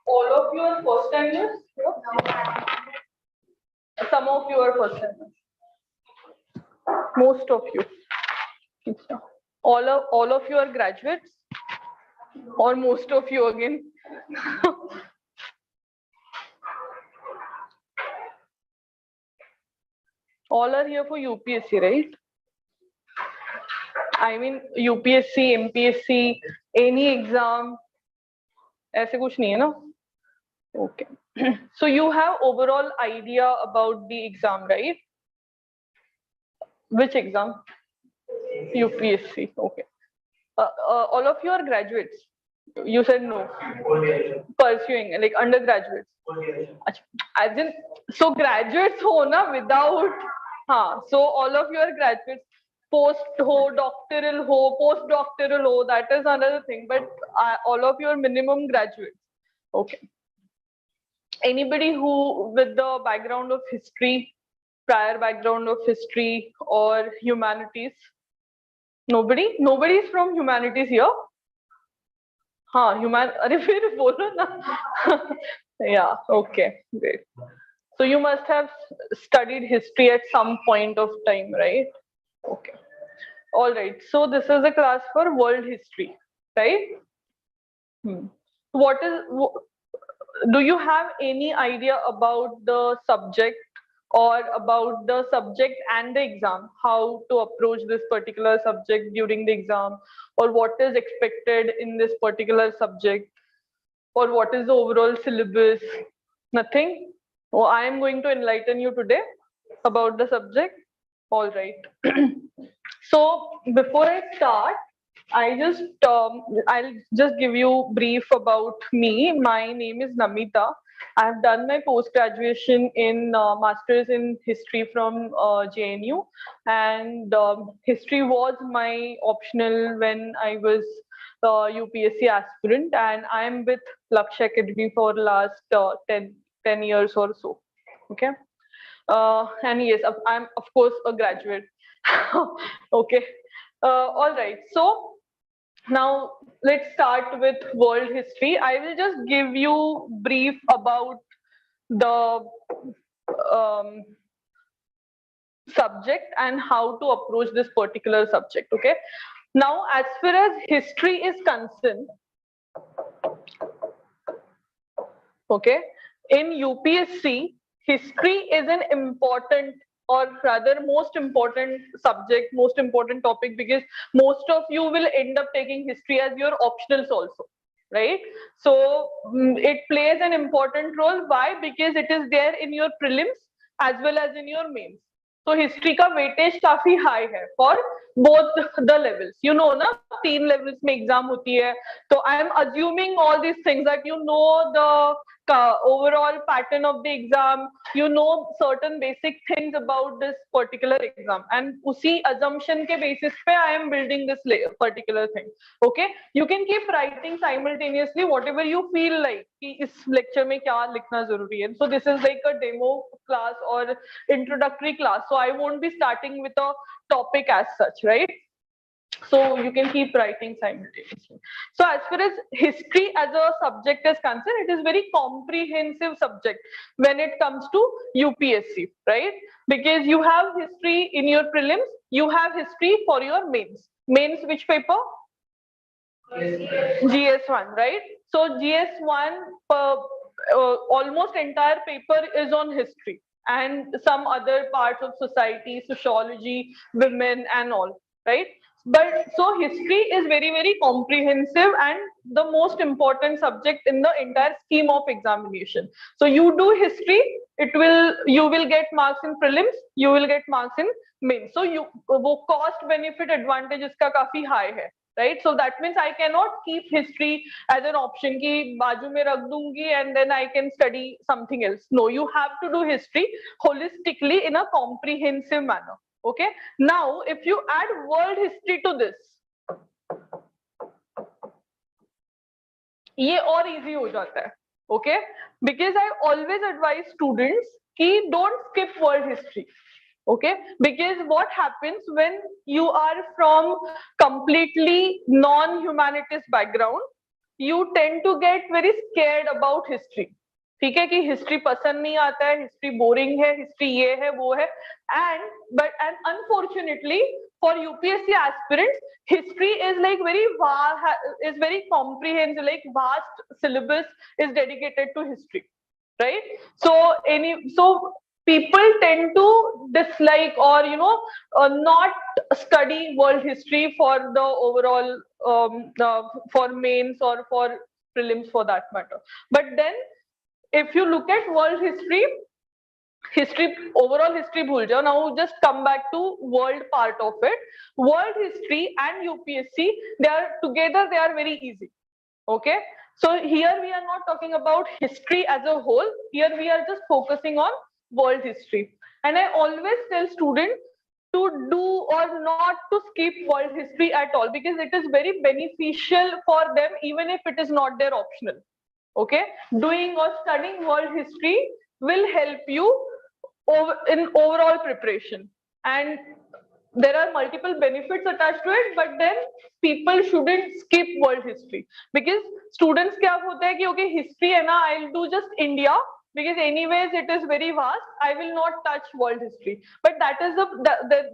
All of you are first timers? Some of you are first timers. Most of you. All of you are graduates? Or most of you again? All are here for UPSC, right? I mean UPSC, MPSC, any exam. ऐसे कुछ नहीं है ना? Okay. So you have overall idea about the exam, right? Which exam? UPSC. Okay. All of you are graduates. You said no. Pursuing, like undergraduates. As in, so graduates ho na without. So all of you are graduates. Post ho, doctoral ho, postdoctoral ho. That is another thing. But all of you are minimum graduates. Okay. Anybody who with the background of history, prior background of history or humanities? Nobody? Nobody is from humanities here? अरे फिर बोलो ना. Yeah, okay, great. So you must have studied history at some point of time, right? Okay. All right. So this is a class for world history, right? Do you have any idea about the subject or about the subject and the exam, how to approach this particular subject during the exam, or what is expected in this particular subject, or what is the overall syllabus? Nothing? Oh, I am going to enlighten you today about the subject. All right. So before I start, I'll just give you brief about me. My name is Namita. I have done my post-graduation in Masters in History from JNU, and history was my optional when I was UPSC aspirant, and I am with Lakshya Academy for last 10 years or so. Okay, and yes, I'm of course a graduate. Okay, all right. So now let's start with world history. I will just give you brief about the subject and how to approach this particular subject. Okay. Now, as far as history is concerned, okay, in UPSC, history is an important, or rather most important subject, most important topic, because most of you will end up taking history as your optionals also, right? So it plays an important role. Why? Because it is there in your prelims as well as in your mains. So history का weightage काफी high है for both the levels. You know ना, 3 levels में exam होती है. So I am assuming all these things that you know the overall pattern of the exam, you know certain basic things about this particular exam, and usi assumption ke basis pe I am building this particular thing. Okay, you can keep writing simultaneously whatever you feel like ki is lecture mein kya likhna zaruri hai. So this is like a demo class or introductory class, so I won't be starting with a topic as such, right? So you can keep writing simultaneously. So as far as history as a subject is concerned, it is very comprehensive subject when it comes to UPSC, right? Because you have history in your prelims, you have history for your mains. Mains which paper? GS1, right? So GS1, almost entire paper is on history and some other parts of society, sociology, women and all, right? But so history is very comprehensive and the most important subject in the entire scheme of examination. So you do history, you will get marks in prelims, you will get marks in mains. So you वो cost benefit advantage इसका काफी high है, right? So that means I cannot keep history as an option कि बाजू में रख दूंगी and then I can study something else. No, you have to do history holistically in a comprehensive manner. Okay, now if you add world history to this, ये और easy हो जाता है. Okay, because I always advise students कि don't skip world history. Okay, because what happens when you are from completely non-humanities background, you tend to get very scared about history. ठीक है कि history पसंद नहीं आता है, हिस्ट्री बोरिंग है, history ये है वो है, and unfortunately for UPSC aspirants, history is like very comprehensive, like vast syllabus is dedicated to history, right? So people tend to dislike or not study world history for the overall for mains or for prelims for that matter. But then if you look at world history, overall history bhul jao. Now just come back to world part of it. World history and UPSC, they are together, they are very easy. Okay, so here we are not talking about history as a whole, here we are just focusing on world history. And I always tell students to do or not to skip world history at all, because it is very beneficial for them even if it is not their optional. Okay, doing or studying world history will help you in overall preparation, and there are multiple benefits attached to it. But then people shouldn't skip world history, because students क्या होता है कि okay history है ना, I'll do just India because anyways it is very vast, I will not touch world history. But that is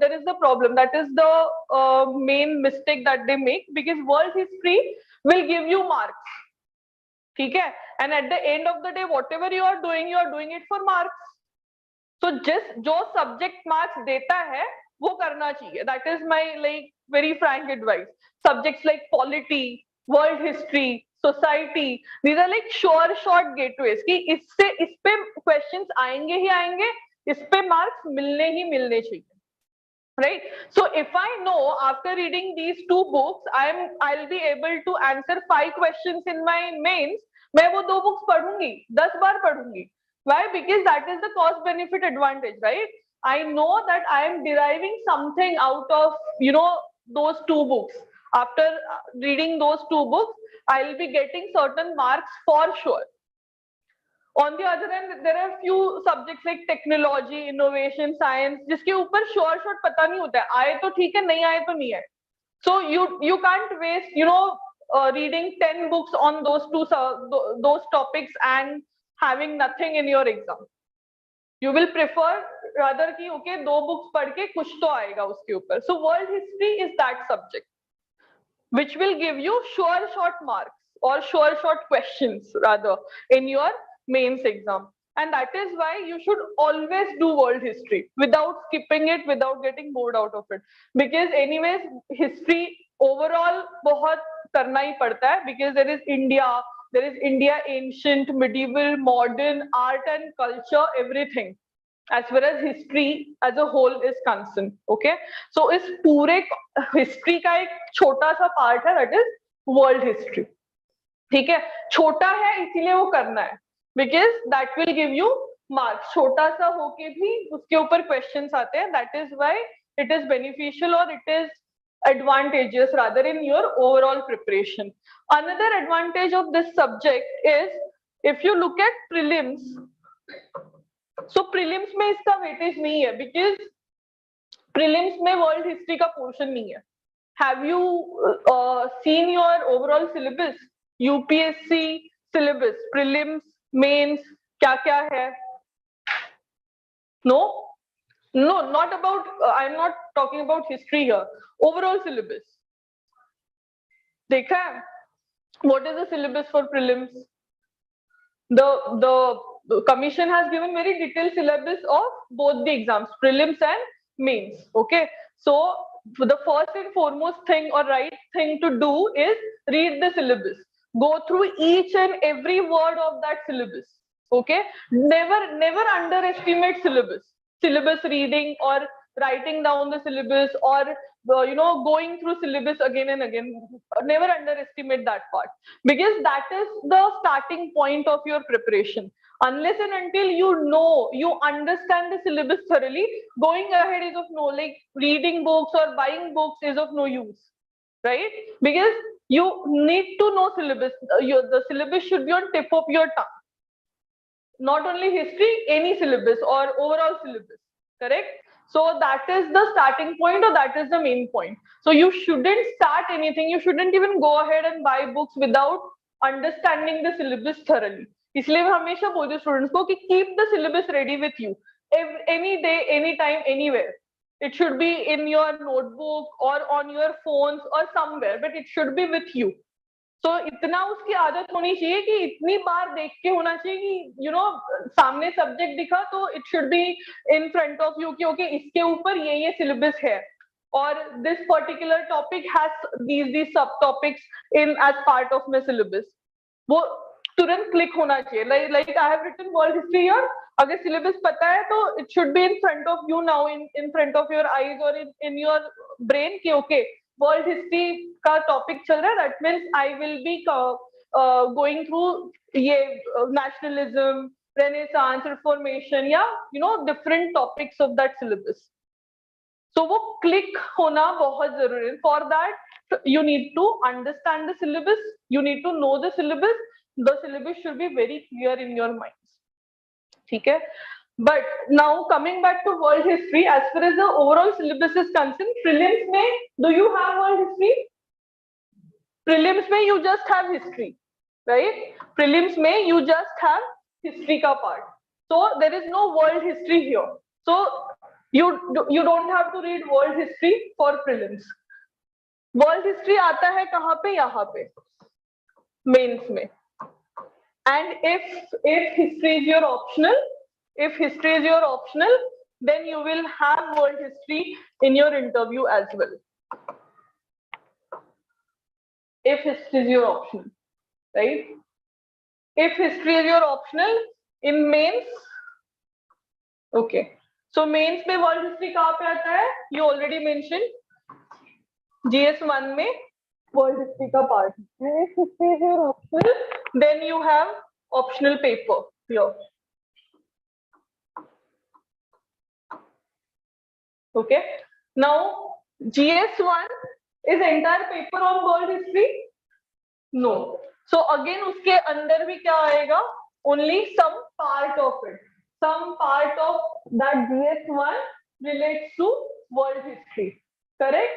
there is the problem, that is the main mistake that they make, because world history will give you marks. ठीक है, and at the end of the day whatever you are doing it for marks. So just जो subject marks देता है वो करना चाहिए. That is my like very frank advice. Subjects like polity, world history, society, these are like sure shot gateways कि इससे इस पे questions आएंगे ही आएंगे, इस पे marks मिलने ही मिलने चाहिए. Right? So if I know after reading these two books, I'll be able to answer 5 questions in my mains, मैं वो 2 books पढ़ूंगी, 10 bar पढ़ूंगी. Why? Because that is the cost benefit advantage, right? I know that I am deriving something out of those 2 books. After reading those 2 books, I'll be getting certain marks for sure. On the other hand, there are few subjects like technology, innovation, science, जिसके ऊपर sure shot पता नहीं होता है, आए तो ठीक है, नहीं आए तो नहीं है. So you can't waste reading 10 books on those topics and having nothing in your exam. You will prefer rather कि okay 2 books पढ़ के कुछ तो आएगा उसके ऊपर. So world history is that subject which will give you sure shot marks or sure shot questions rather in your mains exam. And that is why you should always do world history without skipping it, without getting bored out of it, because anyways history overall बहुत करना ही पड़ता है, because there is India ancient, medieval, modern, art and culture, everything as far as history as a whole is concerned. Okay, so इस पूरे history का एक छोटा सा part है, that is world history. ठीक है, छोटा है इसीलिए वो करना है. because that will give you marks. छोटा सा होके भी उसके ऊपर questions आते हैं. That is why it is beneficial or it is advantageous rather in your overall preparation. Another advantage of this subject is if you look at prelims. So prelims में इसका weightage नहीं है because prelims में world history का portion नहीं है. Have you seen your overall syllabus? UPSC syllabus, prelims, mains, क्या क्या है? No, not about. I'm not talking about history here. Overall syllabus. देखा है? What is the syllabus for prelims? The commission has given very detailed syllabus of both the exams, prelims and mains. Okay, so the first and foremost thing or right thing to do is read the syllabus. Go through each and every word of that syllabus. Okay, never underestimate syllabus reading or writing down the syllabus or going through syllabus again and again. Never underestimate that part, because that is the starting point of your preparation. Unless and until you understand the syllabus thoroughly, going ahead is of no, like reading books or buying books is of no use, right? Because you need to know syllabus. The syllabus should be on tip of your tongue. Not only history, any syllabus or overall syllabus, correct? So that is the starting point or that is the main point. So you shouldn't start anything. You shouldn't even go ahead and buy books without understanding the syllabus thoroughly. इसलिए मैं हमेशा बोलती हूँ students को कि keep the syllabus ready with you, any day, anytime, anywhere. It should be in your notebook or on your phones or somewhere, but it should be with you. So इतना उसकी आदत होनी चाहिए कि इतनी बार देख के होना चाहिए कि सामने सब्जेक्ट दिखा तो it should be in front of you कि okay इसके ऊपर ये syllabus है और this particular topic has these subtopics in as part of my syllabus. वो तुरंत क्लिक होना चाहिए. Like I have written world history here. अगर syllabus पता है तो it should be in front of you now, in front of your eyes or in your brain कि okay world history का टॉपिक चल रहा है. That means I will be going through ये नेशनलिज्म, रेनेसांस, रिफॉर्मेशन या different topics of that syllabus. So वो click होना बहुत जरूरी है. For that you need to understand the syllabus, you need to know the syllabus. The syllabus should be very clear in your mind. ठीक है. But now coming back to world history, as far as the overall syllabus is concerned, prelims mein, do you have world history? Prelims mein you just have history, right? Prelims mein you just have history ka part. So there is no world history here. So you don't have to read world history for prelims. World history आता है कहाँ पे? यहाँ पे mains में. And if history is your optional, then you will have world history in your interview as well. If history is your optional, right? If history is your optional in mains, okay. So mains में world history कहाँ पे आता है? You already mentioned GS1 में world history का part. If history is your optional, then you have optional paper here. Okay. Now GS1 is entire paper on world history? No. So again उसके अंदर भी क्या आएगा? Only some part of it. Some part of that GS1 relates to world history. Correct?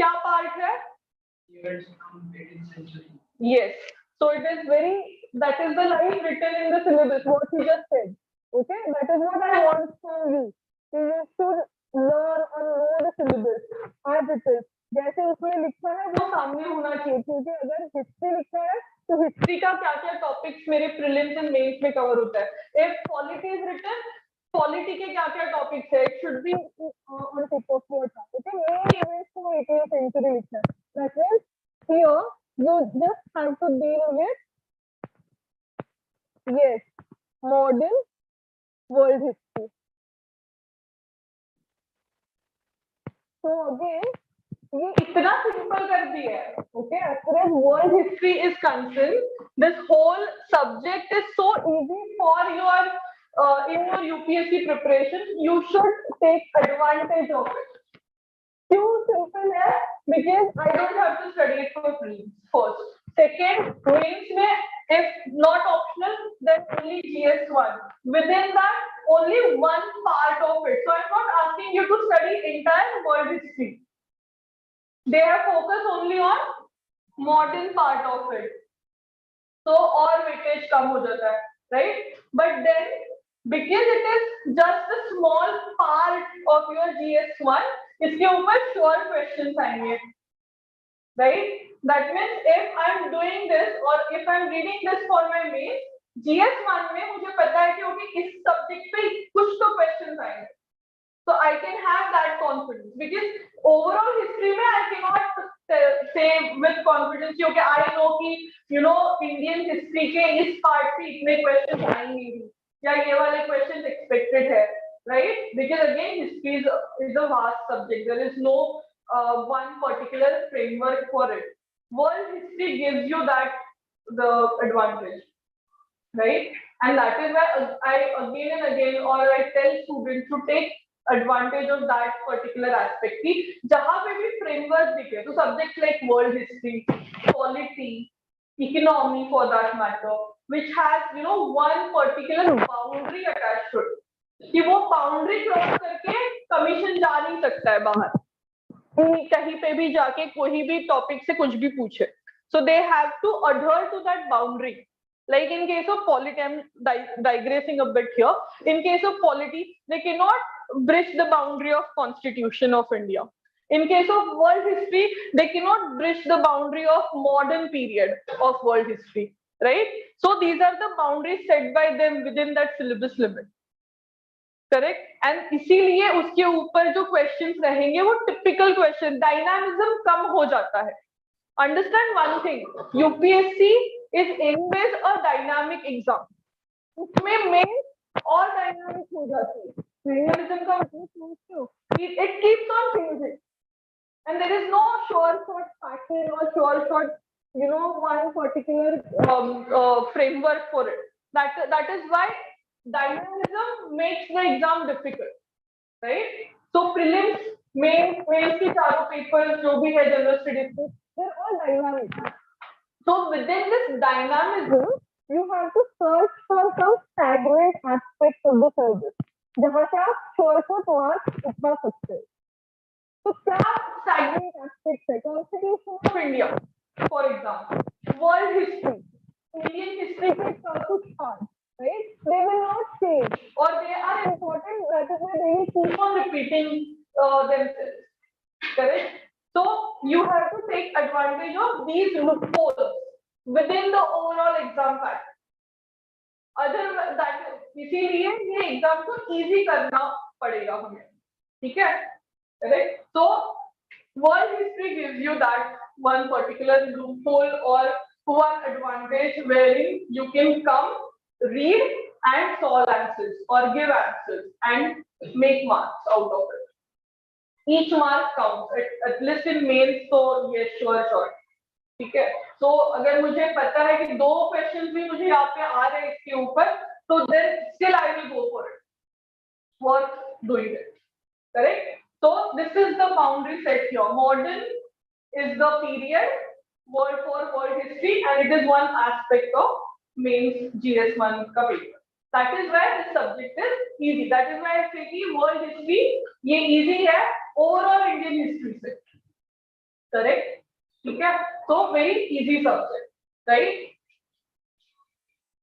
क्या part है? Yes. So it is that is the line written in the syllabus, what you just said. Okay? That is what I want from you. You should learn or know the syllabus as it is. जैसे उसमें लिखा है वो सामने होना चाहिए, क्योंकि अगर हिस्ट्री लिखा है तो हिस्ट्री का क्या क्या टॉपिक्स मेरे प्रीलिम्स एंड मेंस में कवर होता है. If polity is written, polity के क्या क्या टॉपिक्स है, it should be on tip of your tongue. Okay. Main events को 18th सेंचुरी लिखा है. That means here you just have to deal with modern world history. So again, ये इतना simple कर दिया है. Okay, as far as world history is concerned, this whole subject is so easy for your in your UPSC preparation. You should take advantage of it. क्यों simple है? Because I don't have to study it for prelims first. Second, mains में if not optional, then only GS1. Within that, only one part of it. So I'm not asking you to study entire world history. They have focused only on modern part of it. So और weightage कम हो जाता है, right? But then because it is just a small part of your GS1, इसके ऊपर sure questions आएंगे, right? That means if I'm doing this or if I'm reading this for my mains, GS1 में मुझे पता है कि okay इस subject पे कुछ तो questions आएंगे. So I can have that confidence because overall history में I cannot say with confidence okay I know कि you know Indian history के इस part से इतने questions आएंगे या ये वाले questions expected है, right? Because again history is a vast subject. There is no one particular framework for it. World history gives you that the advantage, right? And that is why I again and again or I tell students to take advantage of that particular aspect की जहाँ पे भी framework दिखे तो subjects like world history, polity, economy for that matter, which has you know one particular boundary attached to it कि वो boundary cross करके commission जा नहीं सकता है बाहर कहीं पे भी जाके कोई भी topic से कुछ भी पूछे. So they have to adhere to that boundary. Like in case of polity, I'm digressing a bit here. In case of polity, they cannot bridge the boundary of Constitution of India. In case of world history, they cannot bridge the boundary of modern period of world history, right? So these are the boundaries set by them within that syllabus limit. Correct? And इसीलिए उसके ऊपर जो questions रहेंगे वो typical question, dynamism कम हो जाता है. Understand one thing, UPSC is anyways a dynamic exam. उसमें main और dynamic हो जाती है. Dynamism का मतलब समझते हो? It keeps on changing, and there is no sure shot pattern or sure shot, you know, one particular framework for it. That is why dynamism makes the exam difficult, right? So prelims, mains के चारों papers जो भी है general studies के, they're all dynamic. So within this dynamism, you have to search for some stagnant aspects of the syllabus. जहाँ से आप sure shot वहाँ उठा सकते हो. तो क्या stagnant aspects है? Constitution of India, for example, world history, Indian history के कुछ parts, right? They will not change, or they are important. That is why they will keep on repeating themselves. Correct? So you have to take advantage of these loopholes within the overall exam pattern. Other that इसीलिए ये exam को easy करना पड़ेगा हमें, ठीक है? Correct? So world history gives you that one particular loophole or one advantage wherein you can come, read and solve answers or give answers and make marks out of it. Each mark counts at least in mains, so yes sure. ठीक है? So अगर मुझे पता है कि 2 questions भी मुझे यहाँ पे आ रहे हैं इसके ऊपर, तो then still I will go for it. Worth doing it. Correct? So this is the boundary set here. Modern is the period word for world history, and it is one aspect of mains GS1 का paper. That is why this subject is easy. That is why I say कि world history ये easy है overall Indian history से. Correct? ठीक है? So very easy subject, right?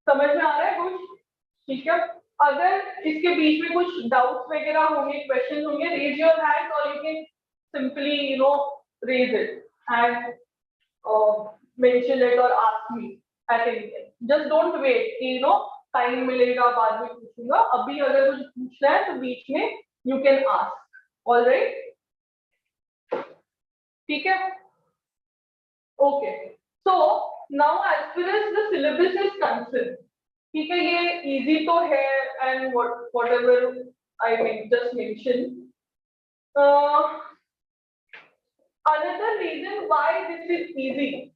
समझ में आ रहा है कुछ? ठीक है? अगर इसके बीच में कुछ doubts वगैरह होंगे, questions होंगे, raise your hand or you can simply, you know, raise it and mention it or ask me at any time. Just don't wait, you know, time मिलेगा बाद में पूछूंगा. अभी अगर कुछ पूछना है तो बीच में you can ask. All right? ठीक है? Okay. So now as far as the syllabus is concerned, ठीक है, ये easy तो है and whatever I just mentioned. Another reason why this is easy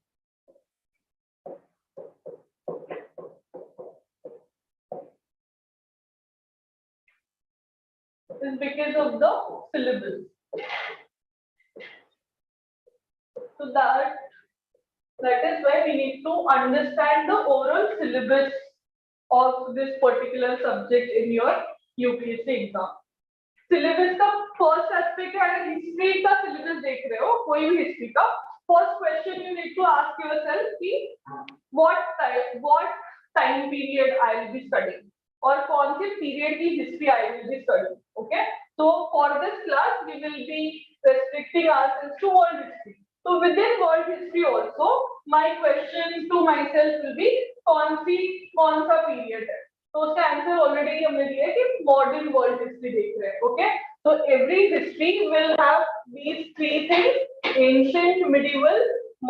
is because of the syllabus. So that is why we need to understand the overall syllabus of this particular subject in your UPSC exam. Syllabus का first aspect है, अगर history का syllabus देख रहे हो, कोई भी history का, first question you need to ask yourself कि what time period I will be studying, और कौन से पीरियड की history I will be studying. Okay, so for this class we will be restricting ourselves to world history. So within world history also my question to myself will be कौन सा period है. तो उसका answer already हमने दिया है कि modern world history देख रहे हैं. Okay, so every history will have these three things: ancient, medieval,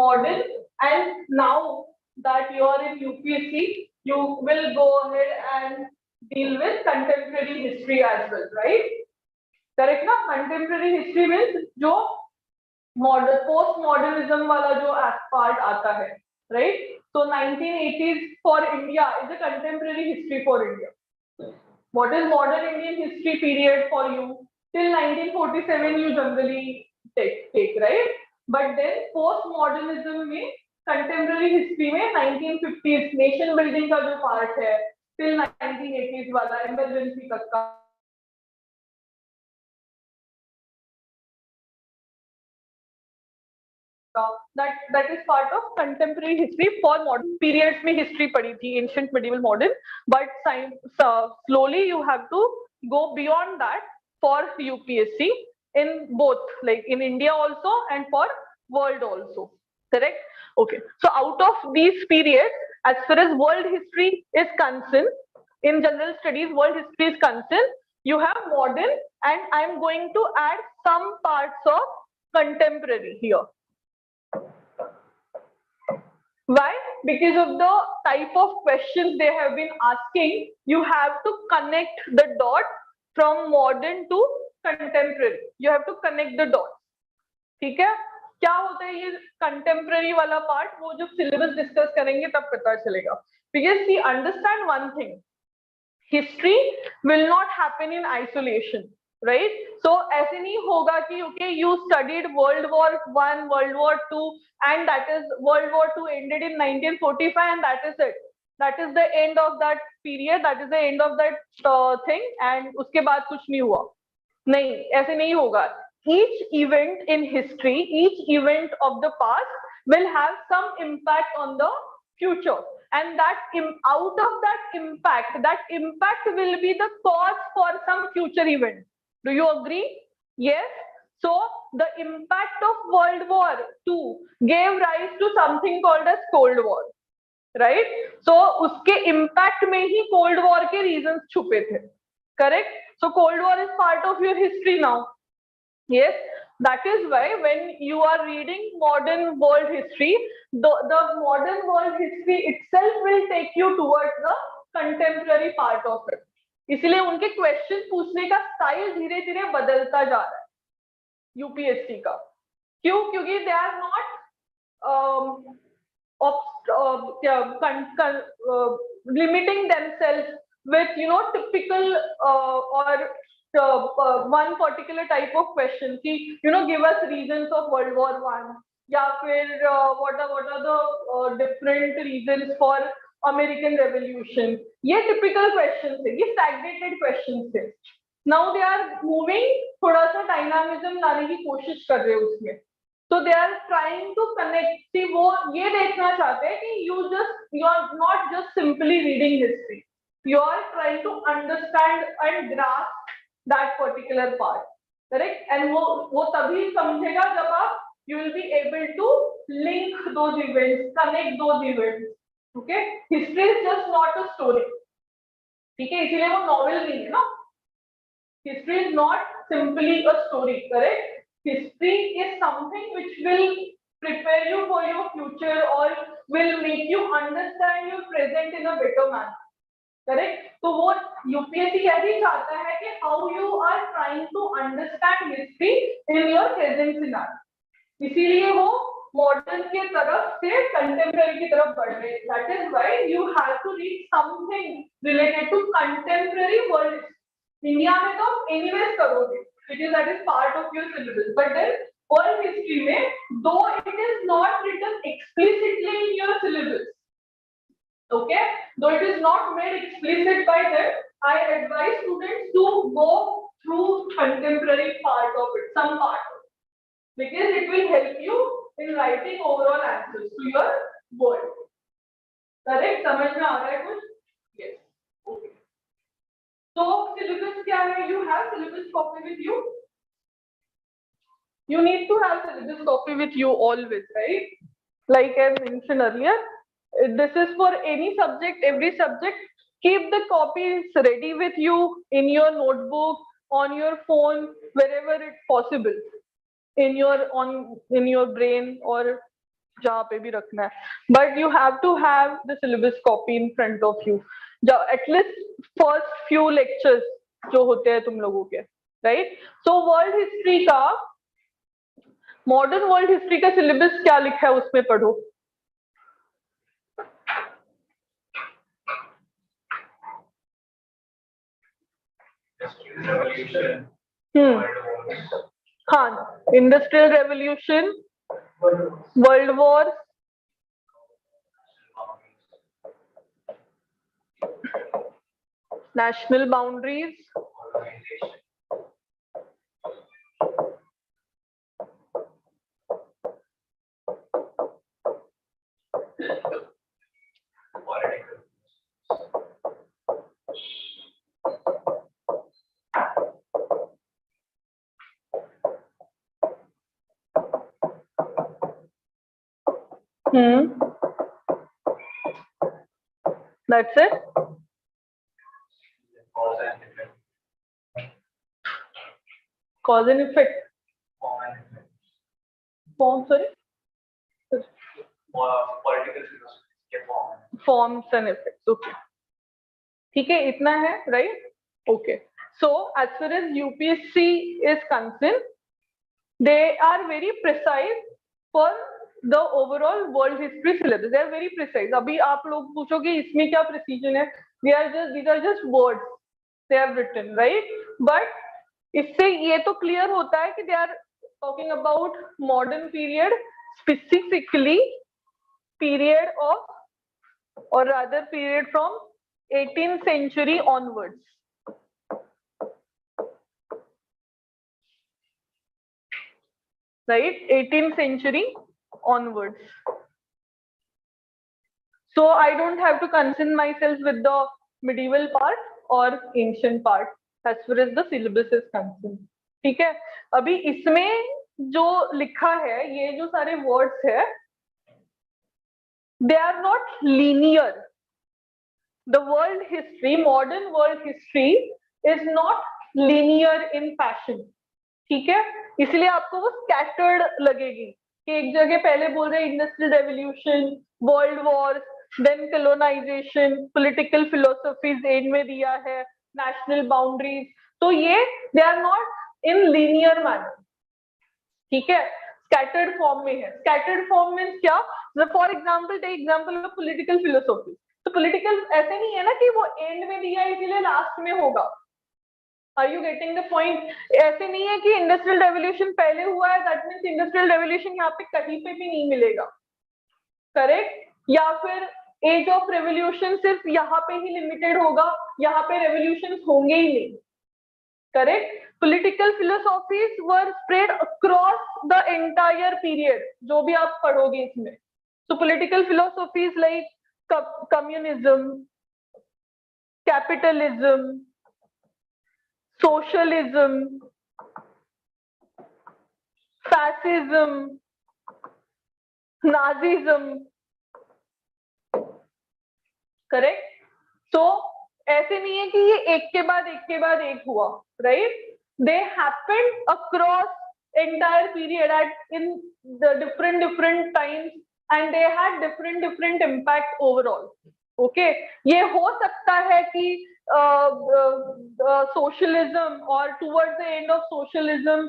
modern, and now that you are in UPSC you will go ahead and deal with contemporary history as well, right? Correct ना? Contemporary history means जो modern post modernism वाला जो part आता है, right? So 1980s for India is a contemporary history for India. What is modern Indian history period for you? Till 1947 you generally take, right? But then post-modernism में contemporary history में 1950s nation building का जो part है, till 1980s वाला emergency तक का, that is part of contemporary history. For modern periods में history पढ़ी थी, ancient, medieval, modern, but slowly you have to go beyond that for UPSC in both, like in India also and for world also, correct? Okay, so out of these periods, as far as world history is concerned, in general studies world history is concerned, you have modern, and I am going to add some parts of contemporary here. Why? Because of the type of questions they have been asking, you have to connect the dot from modern to contemporary. You have to connect the dots. ठीक है? क्या होता है ये contemporary वाला part? वो जब syllabus discuss करेंगे तब पता चलेगा. Because see, understand one thing. History will not happen in isolation. Right? So ऐसे नहीं होगा कि okay, you studied World War I, World War II, and that is World War II ended in 1945, and that is it. That is the end of that period. That is the end of that thing, and उसके बाद कुछ नहीं हुआ. नहीं, ऐसे नहीं होगा. Each event in history, each event of the past will have some impact on the future, and that out of that impact will be the cause for some future event. Do you agree? Yes. So the impact of World War II gave rise to something called as Cold War, right? So उसके impact में ही Cold War के reasons छुपे थे, correct? So Cold War is part of your history now. Yes, that is why when you are reading modern world history, the modern world history itself will take you towards the contemporary part of it. इसलिए उनके question पूछने का style धीरे धीरे बदलता जा रहा है यूपीएससी का. क्यों? क्योंकि they are not limiting themselves with typical or one particular type of question कि give us reasons of World War I, या फिर what are the different reasons for American Revolution. ये typical questions थे, ये stagnated questions थे. Now they are moving, थोड़ा सा dynamism लाने की कोशिश कर रहे हैं उसमें. So they are trying to connect. See, वो ये देखना चाहते हैं कि you are not just simply reading history. You are trying to understand and grasp that particular part, correct? And वो तभी समझेगा जब आप you will be able to link those events, connect those events. Okay, history is just not a story. ठीक है, इसीलिए वो novel नहीं है ना. History is not simply a story, correct? History is something which will prepare you for your future or will make you understand your present in a better manner. Correct? तो वो UPSC यही चाहता है कि how you are trying to understand history in your present scenario. इसीलिए वो modern के तरफ से कंटेम्प्रेरी की तरफ बढ़ रहे हैं. That is why you have to read something related to contemporary world. India में तो एनीवेज करोगे, it is that is part of your syllabus, but then world history में though it is not written explicitly in your syllabus, okay, though it is not made explicit by them, I advise students to go through contemporary part of it, some part of it, because it will help you in writing overall answers to your word. Correct? समझ में आ रहा है कुछ? Yes. Okay. So syllabus क्या है? You have syllabus copy with you. You need to have syllabus copy with you always, right? Like I mentioned earlier, this is for any subject, every subject. Keep the copies ready with you in your notebook, on your phone, wherever it's possible, in your brain or जहाँ पे भी रखना है. But you have to have the syllabus copy in front of you. At least first few lectures जो होते हैं तुम लोगों के, right? So world history का, मॉडर्न वर्ल्ड हिस्ट्री का सिलेबस क्या लिखा है उसमें पढ़ो. हाँ, industrial revolution, world war, national boundaries, that's it. Cause and effect. Form, sorry. Forms and effects. Okay. ठीक है, इतना है, right? Okay. So as far as UPSC is concerned, they are very precise for the overall world history syllabus. They are very precise. अभी आप लोग पूछोगे इसमें क्या precision है? These are just words they have written, right? But इससे ये तो clear होता है कि they are talking about modern period, specifically period of, or rather period from 18th century onwards. Right? 18th century onwards. So I don't have to concern myself with the medieval part or ancient part as far as the syllabus is concerned. ठीक है? अभी इसमें जो लिखा है, ये जो सारे words है, they are not linear. The world history, modern world history is not linear in fashion. ठीक है, इसलिए आपको वो स्कैटर्ड लगेगी कि एक जगह पहले बोल रहे industrial revolution, world war, then colonisation, political philosophies and में दिया है, नेशनल बाउंड्रीज. तो ये they are not in linear manner. ठीक है, स्कैटर्ड फॉर्म में है. स्कैटर्ड फॉर्म मीन्स क्या? For example take example of political philosophy. तो पॉलिटिकल ऐसे नहीं है ना कि वो एंड में दिया है इसीलिए लास्ट में होगा. Are you getting the point? ऐसे नहीं है कि इंडस्ट्रियल रेवोल्यूशन पहले हुआ है, दैट मीन्स इंडस्ट्रियल रेवोल्यूशन यहाँ पे कहीं पे भी नहीं मिलेगा. करेक्ट? या फिर एज ऑफ रेवोल्यूशन सिर्फ यहाँ पे ही लिमिटेड होगा, यहाँ पे रेवोल्यूशन होंगे ही नहीं. Correct? Political philosophies were spread across the entire period, जो भी आप पढ़ोगे इसमें. तो political philosophies like communism, capitalism, socialism, fascism, Nazism, correct? So ऐसे नहीं है कि ये एक के बाद एक हुआ, right? They happened across entire period in the different times and they had different impact overall. Okay, ये हो सकता है कि socialism or towards the end of socialism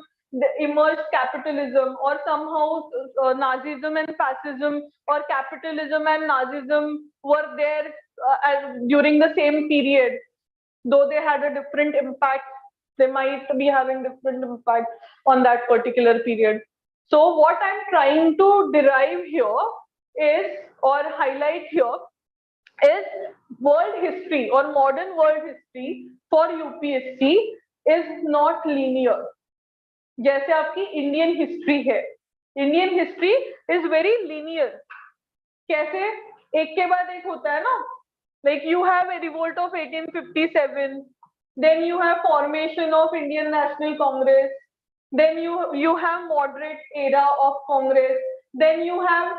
emerged capitalism, or somehow Nazism and fascism, or capitalism and Nazism were there during the same period, though they had a different impact. They might be having different impact on that particular period. So what I'm trying to derive here is, or highlight here, is world history or modern world history for UPSC is not linear. जैसे आपकी Indian history है, Indian history is very linear. कैसे? एक के बाद एक होता है ना. Like you have a revolt of 1857, then you have formation of Indian National Congress, then you have moderate era of Congress, then you have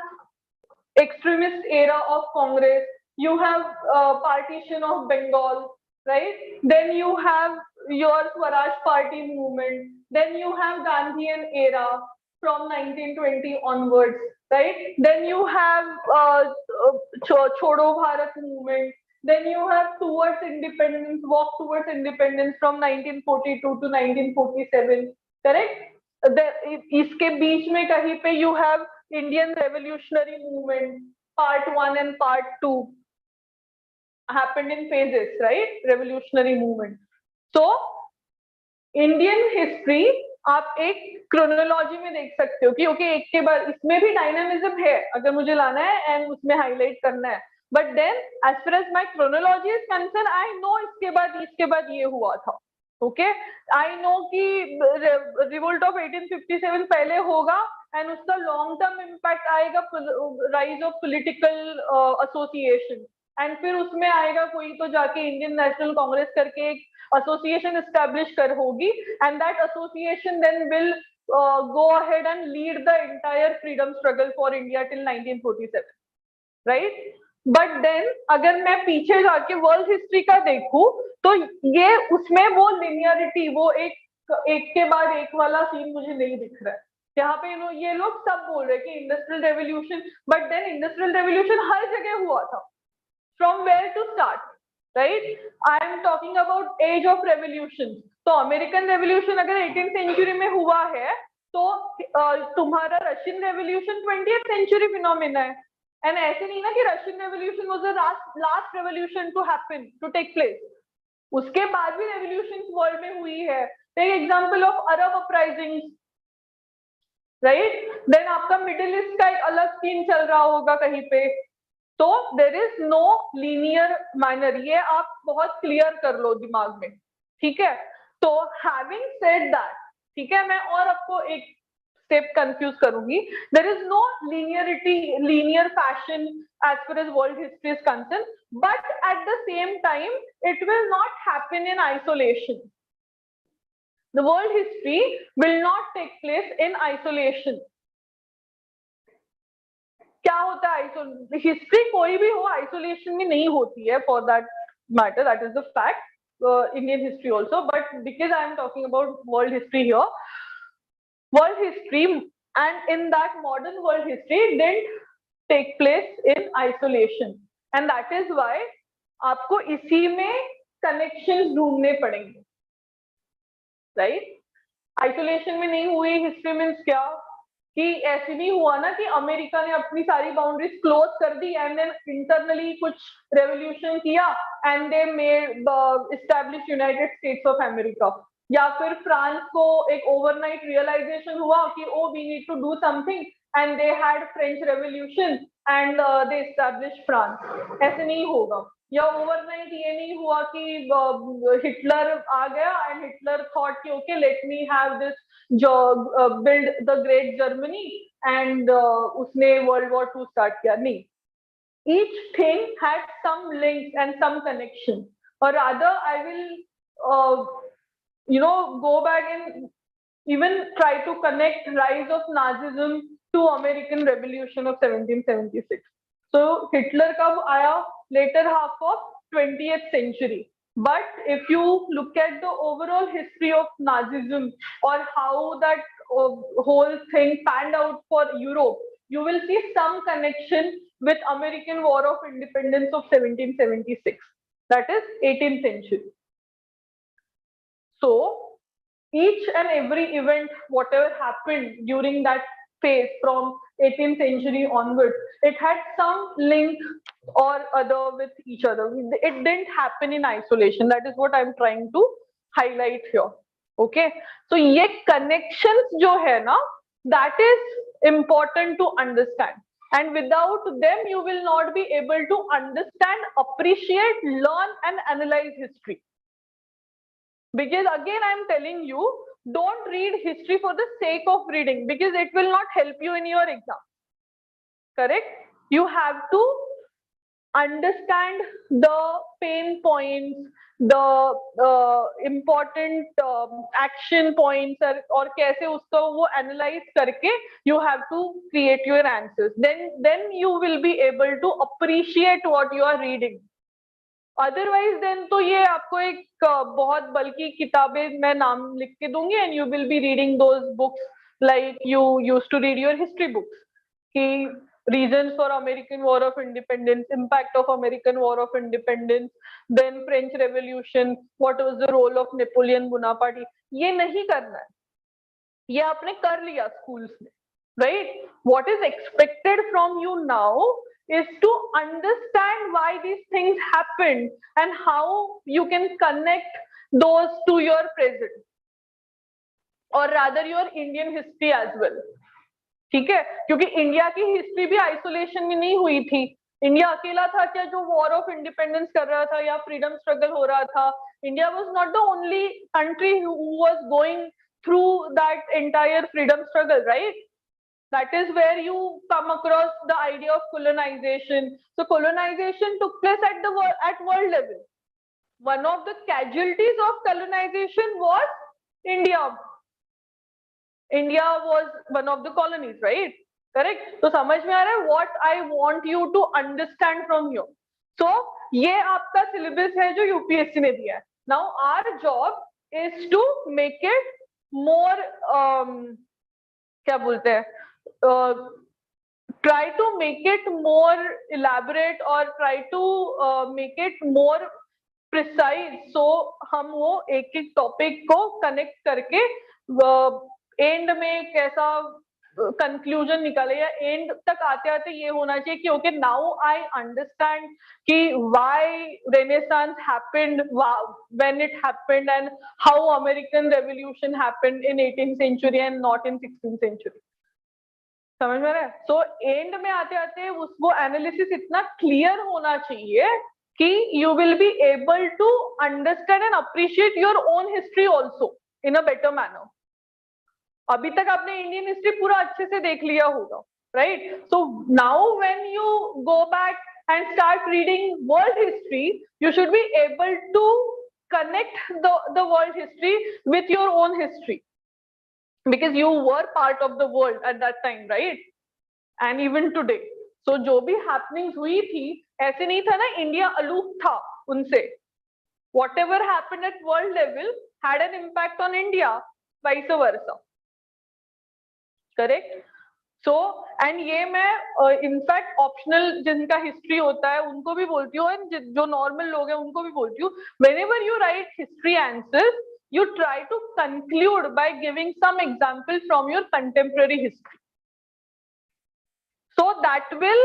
extremist era of Congress, you have partition of Bengal, right? Then you have your Swaraj Party movement, then you have Gandhian era from 1920 onwards, right? Then you have Chodo Bharat movement, then you have towards independence, walk towards independence from 1942 to 1947, correct? इसके बीच में कहीं पे you have Indian revolutionary movement, part 1 and part 2 happened in phases, right? Revolutionary movement. So Indian history आप एक chronology में देख सकते हो कि ओके एक के बाद इसमें भी डायनामिज्म है अगर मुझे लाना है एंड उसमें हाईलाइट करना है, but then as far as my chronology is concern I know इसके बाद ये हुआ था. ओके, आई नो कि रिवोल्ट ऑफ 1857 पहले होगा एंड उसका लॉन्ग टर्म इम्पैक्ट आएगा rise of political association, and फिर उसमें आएगा कोई तो जाके इंडियन नेशनल कांग्रेस करके एक association established कर होगी, and that association then will go ahead and lead the entire freedom struggle for India till 1947, right? But then अगर मैं पीछे जाके वर्ल्ड हिस्ट्री का देखूं तो ये उसमें वो लिनियरिटी, वो एक के बाद एक वाला सीन मुझे नहीं दिख रहा है. यहाँ पे ये लोग सब बोल रहे हैं कि industrial revolution, but then industrial revolution हर जगह हुआ था. From where to start, right? I am talking about age of revolution. तो अमेरिकन रेवोल्यूशन अगर 18th सेंचुरी में हुआ है तो तुम्हारा Russian revolution 20th century phenomena है. एंड ऐसे नहीं ना कि Russian revolution was the last revolution to happen, to take place. उसके बाद भी रेवोल्यूशन वर्ल्ड में हुई है. Take example of Arab uprising, right? Then आपका मिडिल ईस्ट का एक अलग सीन चल रहा होगा कहीं पे. तो there is no linear manner, ये आप बहुत क्लियर कर लो दिमाग में, ठीक है? तो हैविंग सेड दैट, ठीक है, मैं और आपको एक स्टेप कंफ्यूज करूंगी. There is no linearity, linear fashion as far as world history is concern, but at the same time it will not happen in isolation. The world history will not take place in isolation. क्या होता है history, कोई भी हो isolation में नहीं होती है, for that matter, that is the fact. Indian history also, but because I am talking about world history here, world history and in that modern world history didn't take place in isolation, and that is why आपको इसी में connections ढूंढने पड़ेंगे, right? Isolation में नहीं हुई history means क्या कि ऐसे नहीं हुआ ना कि अमेरिका ने अपनी सारी बाउंड्रीज क्लोज कर दी एंड देन इंटरनली कुछ रेवोल्यूशन किया and they made establish United States of America, या फिर फ्रांस को एक ओवरनाइट रियलाइजेशन हुआ कि oh we need to do something and they had French revolution and they establish France. ऐसे नहीं होगा. या ओवरनाइट ये नहीं हुआ कि हिटलर आ गया एंड हिटलर थॉट कि okay let me have this जो build the great Germany and उसने वर्ल्ड वॉर 2 स्टार्ट किया. नहीं, each thing had some links and some connection, or rather I will go back and even try to connect rise of Nazism to American Revolution of 1776. So Hitler कब आया? Later half of 20th century. But if you look at the overall history of Nazism or how that whole thing panned out for Europe, you will see some connection with American War of Independence of 1776. That is 18th century. So each and every event, whatever happened during that phase from 18th century onwards, it had some link or other with each other. It didn't happen in isolation. That is what I'm trying to highlight here. Okay, so ये connections जो है ना, that is important to understand, and without them you will not be able to understand, appreciate, learn and analyze history. Because again I'm telling you, don't read history for the sake of reading, because it will not help you in your exam. Correct? You have to understand the pain points, the important action points, और कैसे उसको वो analyze करके you have to create your answers. Then you will be able to appreciate what you are reading. Otherwise then तो ये आपको एक बहुत बल्कि किताबें मैं नाम लिख के दूंगी and you will be reading those books like you used to read your history books कि reasons for American War of Independence, impact of American War of Independence, then French Revolution, what was the role of Napoleon Bonaparte. ये नहीं करना है, ये आपने कर लिया schools में, right? What is expected from you now is to understand why these things happened and how you can connect those to your present, or rather your Indian history as well. ठीक है, क्योंकि India की history भी isolation में नहीं हुई थी. India अकेला था क्या जो वॉर ऑफ इंडिपेंडेंस कर रहा था या फ्रीडम स्ट्रगल हो रहा था? India was not the only country who was going through that entire freedom struggle, right? That is where you come across the idea of colonization. So colonization took place at world level. One of the casualties of colonization was India. India was one of the colonies, right? Correct? तो समझ में आ रहा है what I want you to understand from here. So ये आपका syllabus है जो UPSC ने दिया है. Now our job is to make it more क्या बोलते हैं, try to make it more elaborate or try to make it more precise. So हम वो एक एक टॉपिक को कनेक्ट करके एंड में कैसा कंक्लूजन निकाले, या एंड तक आते आते ये होना चाहिए कि ओके नाउ आई अंडरस्टैंड कि why renaissance happened, when it happened and how American revolution happened in 18th century and not in 16th century. समझ में रहा है? सो एंड में आते आते वो एनालिसिस इतना क्लियर होना चाहिए कि you will be able to understand and appreciate your own history also in a better manner. अभी तक आपने इंडियन हिस्ट्री पूरा अच्छे से देख लिया होगा, right? So now when you go back and start reading world history, you should be able to connect the world history with your own history, because you were part of the world at that time, right? And even today. So जो भी happenings हुई थी, ऐसे नहीं था ना India aloof था उनसे. Whatever happened at world level had an impact on India, vice versa. Correct? So and ये मैं इनफैक्ट ऑप्शनल जिनका हिस्ट्री होता है उनको भी बोलती हूँ, एंड जो नॉर्मल लोग हैं उनको भी बोलती हूँ, whenever you write history answers, you try to conclude by giving some example from your contemporary history, so that will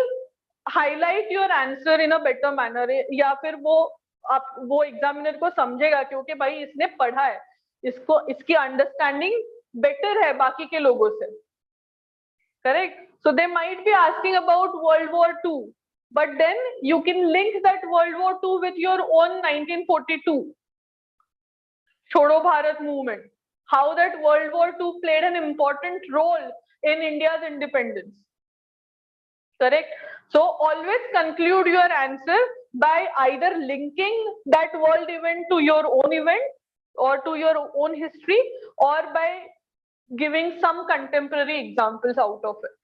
highlight your answer in a better manner. या फिर वो एग्जामिनर को समझेगा क्योंकि भाई इसने पढ़ा है, इसको इसकी अंडरस्टैंडिंग बेटर है बाकी के लोगों से. Correct? So they might be asking about World War II, but then you can link that World War II with your own 1942 Chodo Bharat movement, how that World War II played an important role in India's independence. Correct? So always conclude your answer by either linking that world event to your own event or to your own history, or by giving some contemporary examples out of it.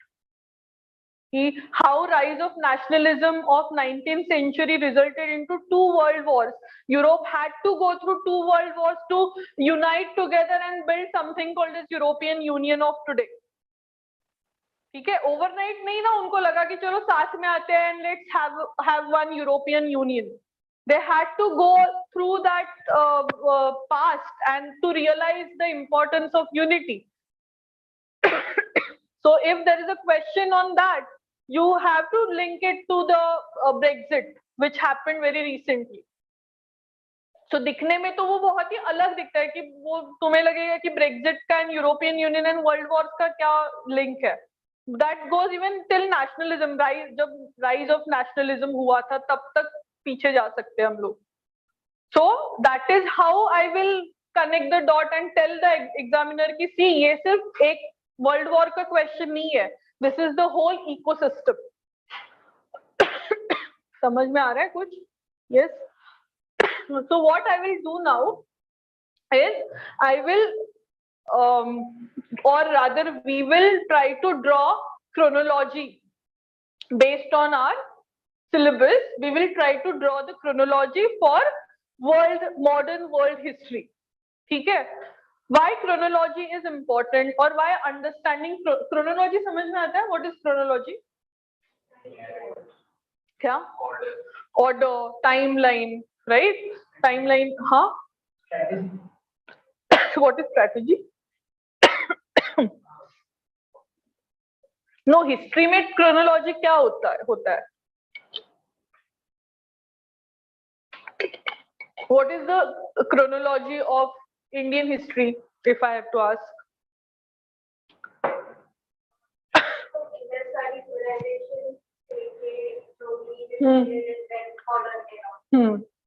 How rise of nationalism of 19th century resulted into 2 world wars. Europe had to go through 2 world wars to unite together and build something called as European Union of today. ठीक है, overnight नहीं ना उनको लगा कि चलो साथ में आते हैं and let's have one European Union. They had to go through that path past and to realize the importance of unity. So if there is a question on that, you have to link it to the Brexit, which happened very recently. So दिखने में तो वो बहुत ही अलग दिखता है कि वो तुम्हें लगेगा कि ब्रेक्जिट का and European union and world Wars का क्या लिंक है. That goes even till nationalism. जब rise of nationalism हुआ था तब तक पीछे जा सकते हैं हम लोग. So that is how I will connect the dot and tell the examiner कि see ये सिर्फ एक वर्ल्ड वॉर का क्वेश्चन नहीं है. This is the whole ecosystem. समझ में आ रहा है कुछ? Yes. So what I will do now is I will or rather we will try to draw chronology based on our syllabus. We will try to draw the chronology for modern world history. ठीक है? Why chronology is important or why understanding chronology समझ में आता है? What is chronology? क्या? Order, timeline, right? Timeline, हाँ? What is strategy? No, history में chronology क्या होता है? What is the chronology of Indian history, if I have to ask?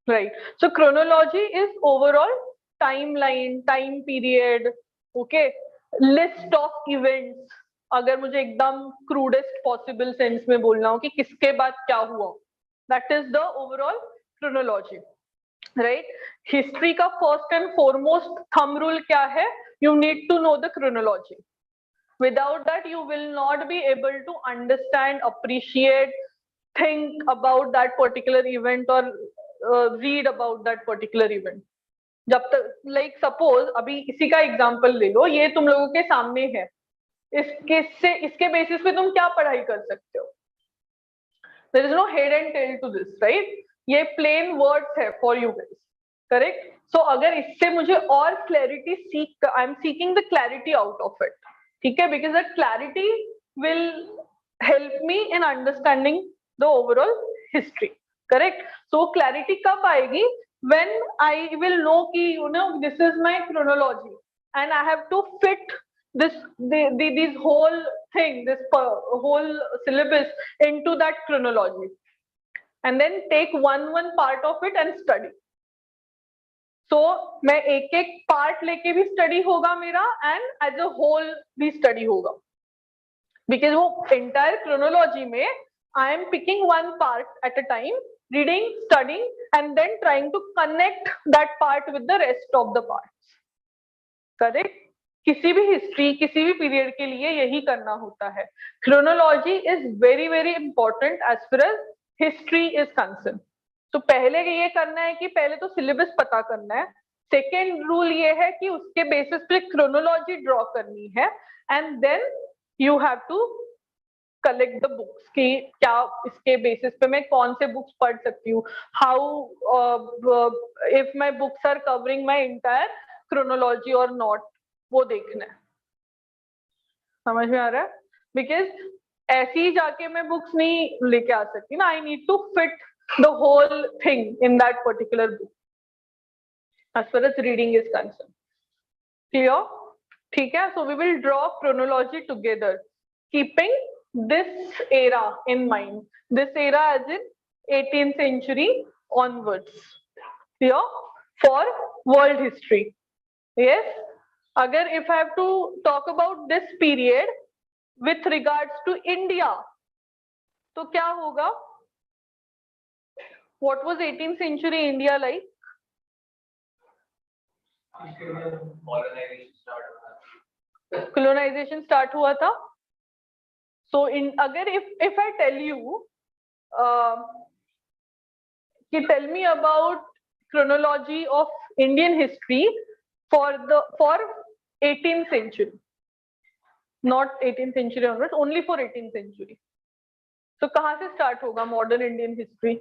Right. So chronology is overall timeline, time period, okay, list of events. अगर मुझे एकदम crudest possible sense में बोलना हो कि किसके बाद क्या हुआ, that is the overall chronology, right? History का first and foremost thumb rule क्या है? You need to know the chronology. Without that, you will not be able to understand, appreciate, think about that particular event or read about that particular event. जब तक like suppose अभी इसी का example ले लो, ये तुम लोगों के सामने है, इसके बेसिस पे तुम क्या पढ़ाई कर सकते हो? There is no head and tail to this, right? ये plain words है for you guys, correct? So अगर इससे मुझे और clarity I'm seeking the clarity out of it, ठीक है? Because that clarity will help me in understanding the overall history, correct? So clarity कब आएगी? When I will know कि you know this is my chronology and I have to fit this whole thing, this whole syllabus into that chronology, and then take one part of it and study. So मैं एक part लेके भी study होगा मेरा and as a whole भी study होगा, because वो entire chronology में I am picking one part at a time, reading, studying, and then trying to connect that part with the rest of the parts, correct? किसी भी history, किसी भी period के लिए यही करना होता है. Chronology is very very important as far as history is concerned. तो पहले ये करना है कि पहले तो सिलेबस पता करना है. सेकेंड रूल ये है कि उसके बेसिस पे chronology ड्रॉ करनी है, and then you have to collect the books कि क्या इसके बेसिस पे मैं कौन से बुक्स पढ़ सकती हूँ, how if my books are covering my entire chronology और नॉट, वो देखना है. समझ में आ रहा है? बिकॉज ऐसे ही जाके मैं बुक्स नहीं लेके आ सकती ना. I need to fit the whole thing in that particular book as far as reading is concern. Clear? ठीक है. So we will draw chronology together keeping this era in mind. This era as in 18th century onwards. Clear? For world history. Yes. अगर if I have to talk about this period with regards to India, तो क्या होगा? What was 18th century India like? Colonization start हुआ था. So अगर if I tell you कि tell me about chronology of Indian history for 18th century, not 18th century onwards, only for 18th century. So कहाँ से start होगा modern Indian history?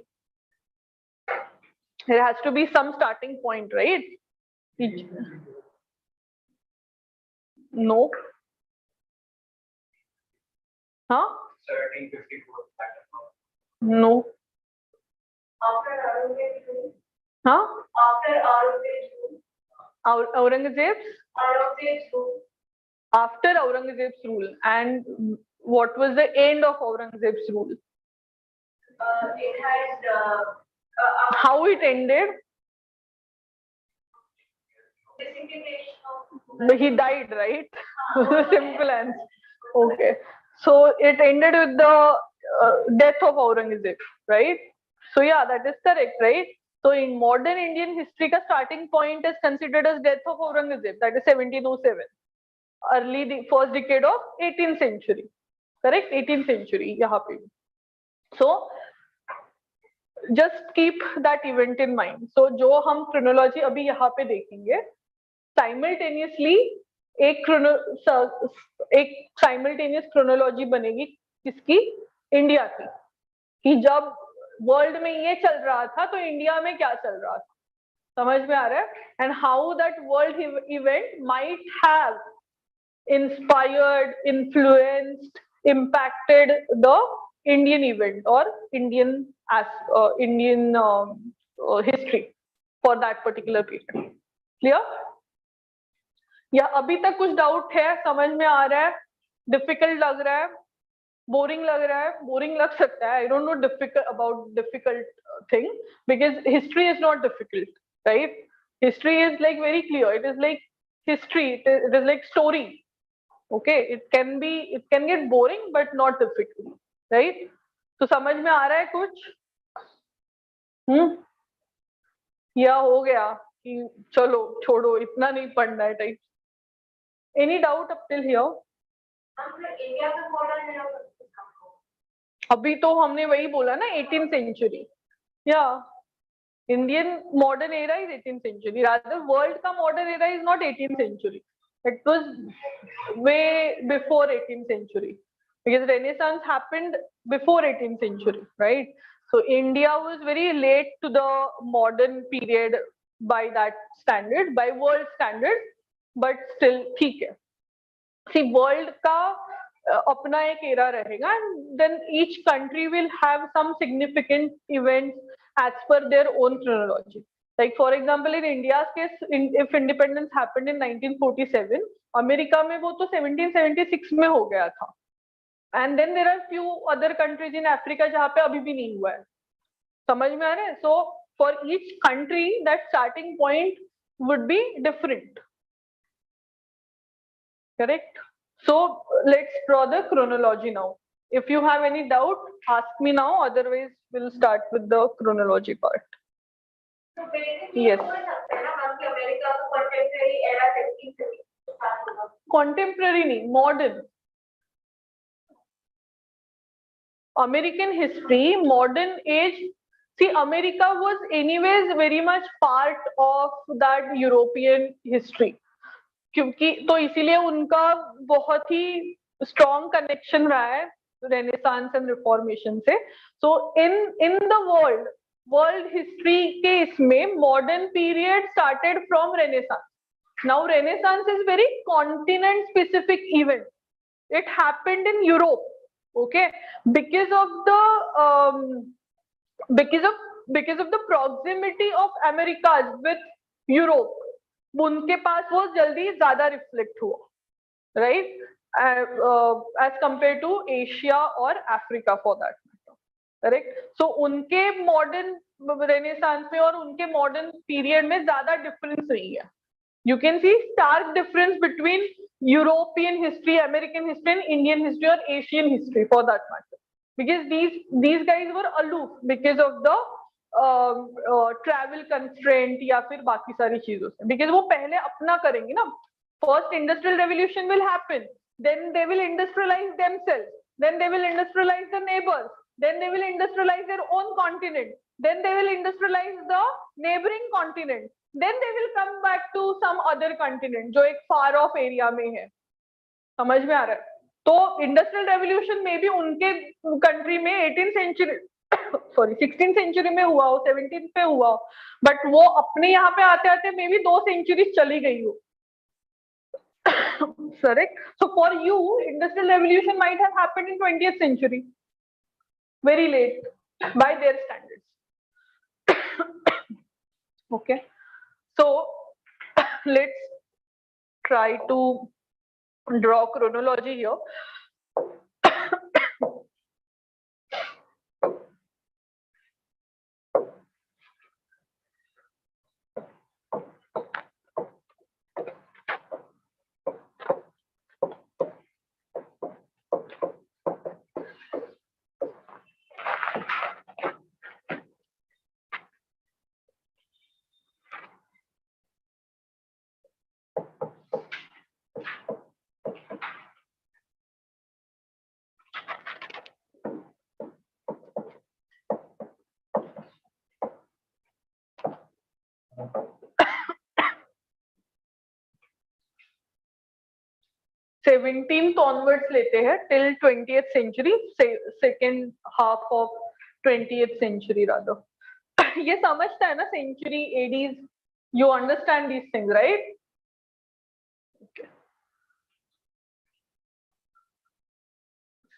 There has to be some starting point, right? No. Huh? 1754. No. Huh? After Aurangzeb's? After Aurangzeb's rule. And what was the end of Aurangzeb's rule? It had How it ended? disintegration of. He died, right? Simple answer. Okay. So it ended with the death of Aurangzeb, right? So yeah, that is correct, right? So in modern Indian history, the starting point is considered as death of Aurangzeb, that is 1707. Early the first decade of 18th century, correct? 18th century, यहाँ पे. So just keep that event in mind. So जो हम chronology अभी यहाँ पे देखेंगे, simultaneously एक simultaneous chronology बनेगी किसकी? इंडिया की. कि जब वर्ल्ड में ये चल रहा था तो इंडिया में क्या चल रहा था, समझ में आ रहा है? And how that world event might have inspired, influenced, impacted the Indian event or Indian history for that particular period. Clear? या अभी तक कुछ डाउट है? समझ में आ रहा है? डिफिकल्ट लग रहा है? बोरिंग लग रहा है? बोरिंग लग सकता है. I don't know difficult thing because history is not difficult, right? History is like very clear. It is like history. It is like story. Okay, it can get boring but not difficult, right? तो समझ में आ रहा है कुछ? या हो गया कि चलो छोड़ो इतना नहीं पढ़ना है type? Any doubt up till here? India का मॉडल है. अभी तो हमने वही बोला ना 18th century. Yeah, Indian modern era is 18th century. Rather, world का modern era is not 18th century. It was way before 18th century because Renaissance happened before 18th century, right? So India was very late to the modern period by that standard, by world standard, but still ठीक है. See, world का अपना एक era रहेगा, and then each country will have some significant events as per their own chronology. Like for example, in India's case, if independence happened in 1947, America में वो तो 1776 में हो गया था. And then there are few other countries in Africa जहाँ पे अभी भी नहीं हुआ है. समझ में आ रहा है? So for each country, that starting point would be different. Correct? So let's draw the chronology now. If you have any doubt, ask me now. Otherwise, we'll start with the chronology part. So basically, Yes. America का contemporary era 15th century. Contemporary नहीं, modern. American history, modern age. See, America was anyways very much part of that European history. क्योंकि तो इसीलिए उनका बहुत ही strong connection रहा है Renaissance and Reformation से. So in the world history के इसमें modern period started from Renaissance. Now Renaissance is very continent specific event. It happened in Europe, okay, because of the proximity of Americas with Europe. उनके पास वो जल्दी ज्यादा reflect हुआ, right? As compared to Asia or Africa for that matter, correct? So उनके modern Renaissance में और उनके modern period में ज्यादा difference नहीं है. You can see stark difference between European history, American history, and Indian history or Asian history for that matter, because these guys were aloof because of the travel constraint या फिर बाकी सारी चीजों से, बिकॉज वो पहले अपना करेंगे ना. First industrial revolution will happen, then they will industrialise themselves, then they will industrialise the neighbours, then they will industrialise their own continent, then they will industrialise the neighbouring continent, then they will come back to some other continent जो एक फार of area में है. समझ में आ रहा है? तो industrial revolution में भी उनके कंट्री में 18th century sorry 16th century में हुआ हो, 17th पे हुआ हो, बट वो अपने यहाँ पे आते आते मे बी 2 सेंचुरी चली गई हो. Correct. So for you, industrial revolution might have happened in 20th century, very late by their standards. Okay, so let's try to draw chronology here. 17th onwards लेते हैं till 20th century, second half of 20th century rather. ये समझता है ना century, ADs, you understand these things, right? Okay.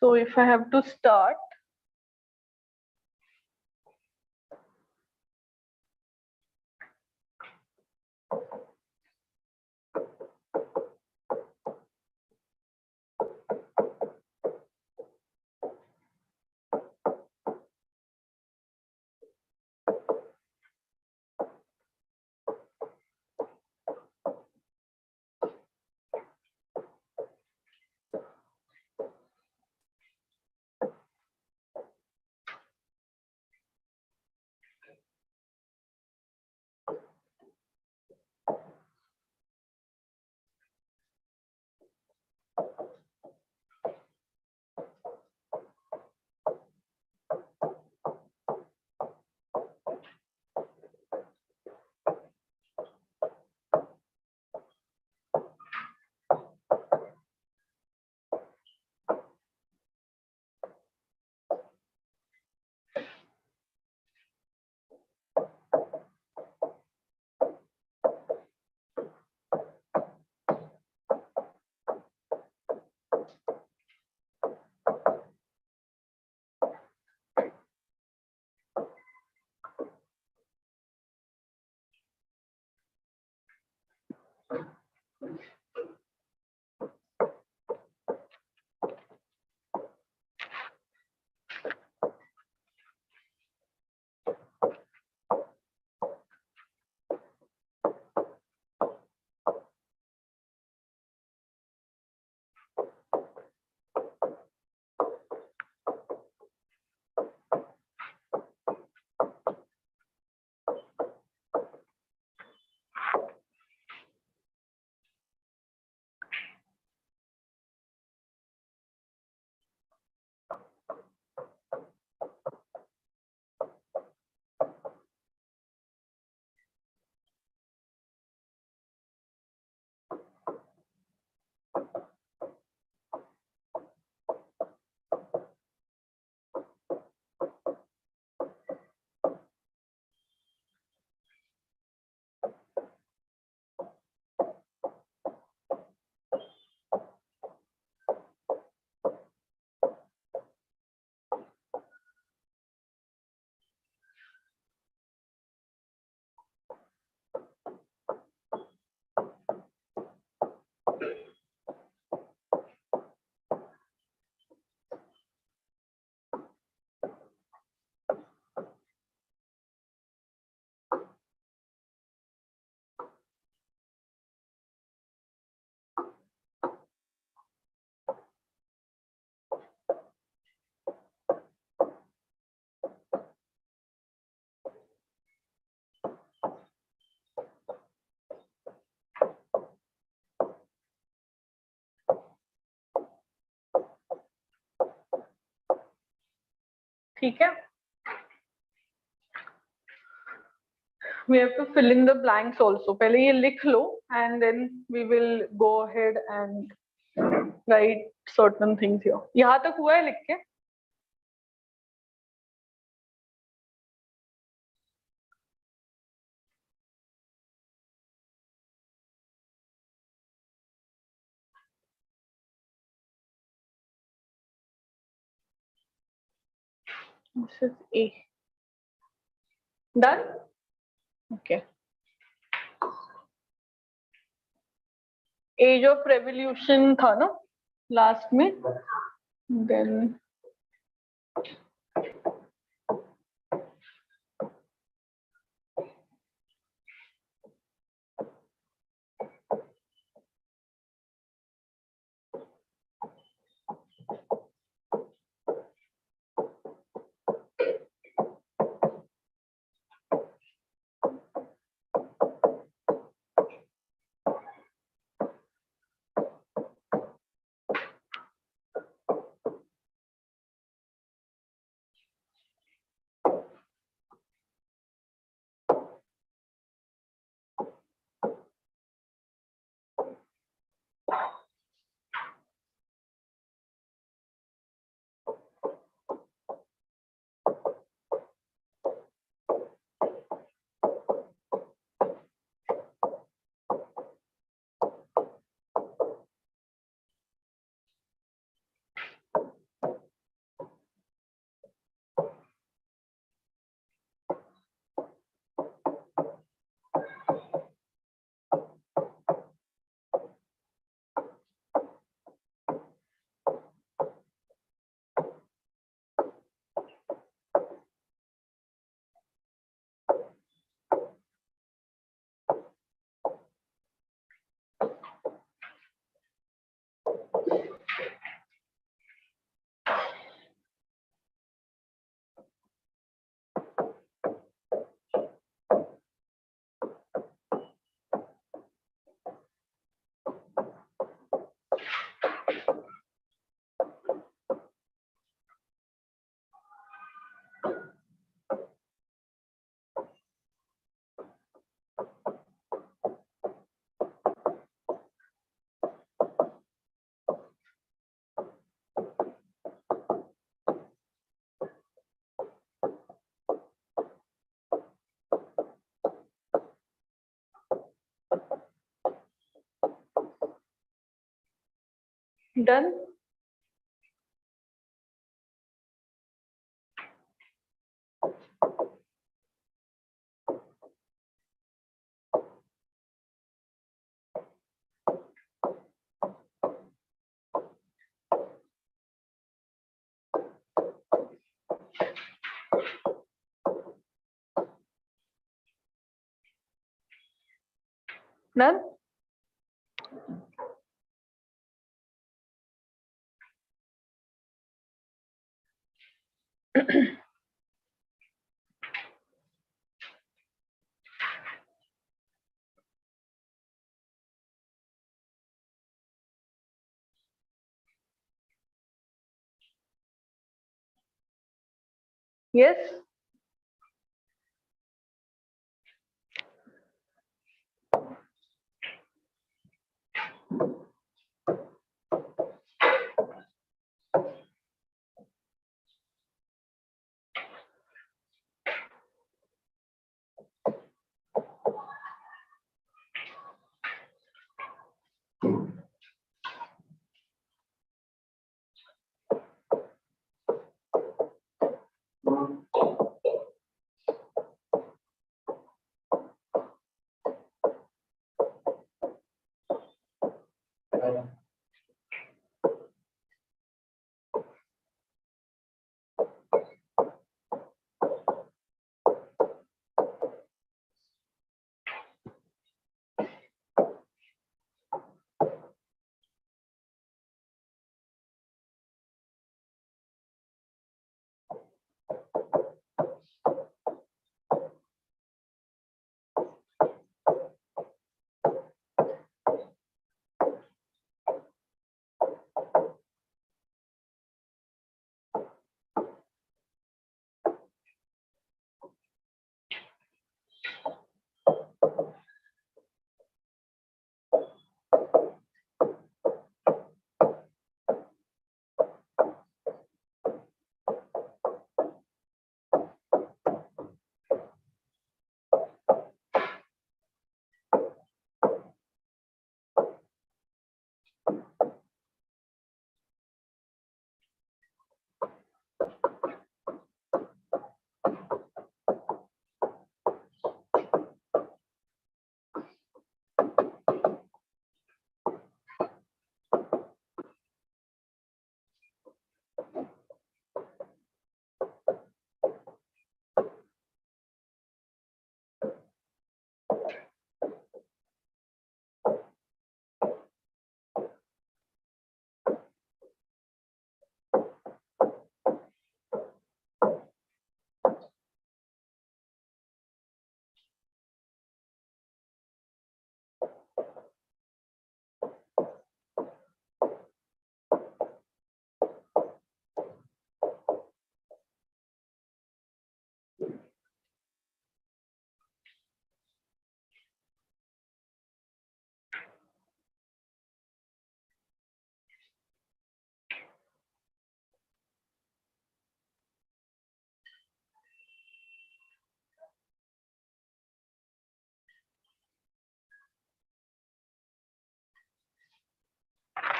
So if I have to start, ठीक है. We have to fill in the blanks also. पहले ये लिख लो and then we will go ahead and write certain things here. यहाँ तक हुआ है लिख के? This is A. Done? Okay. Age of revolution था ना लास्ट में, then done. Done? Yes?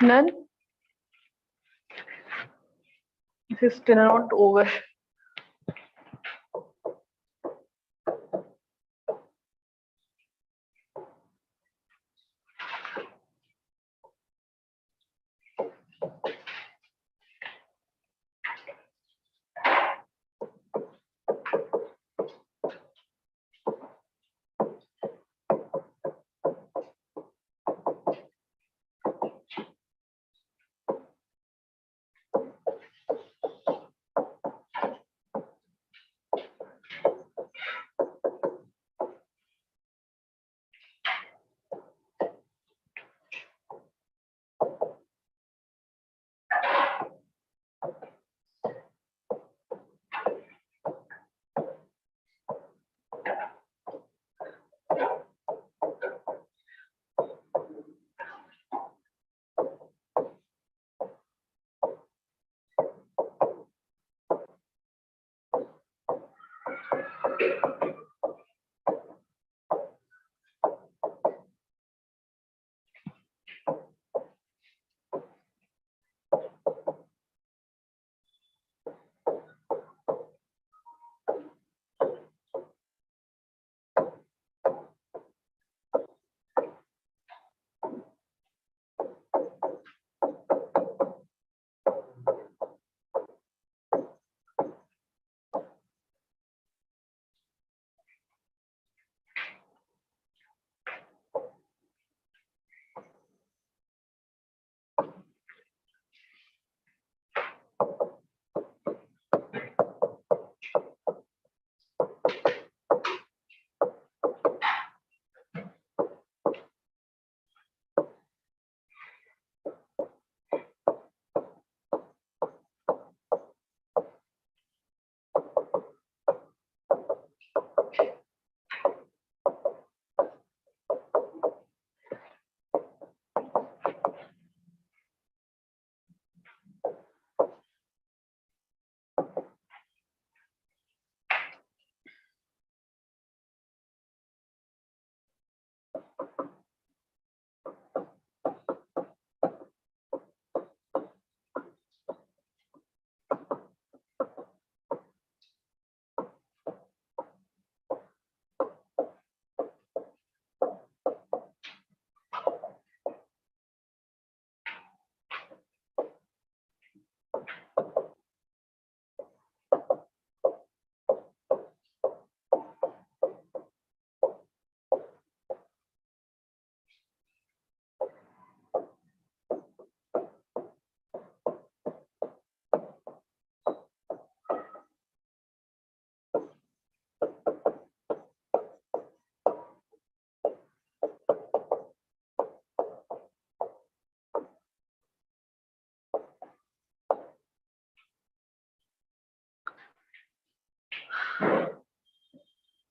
None. This is still not over.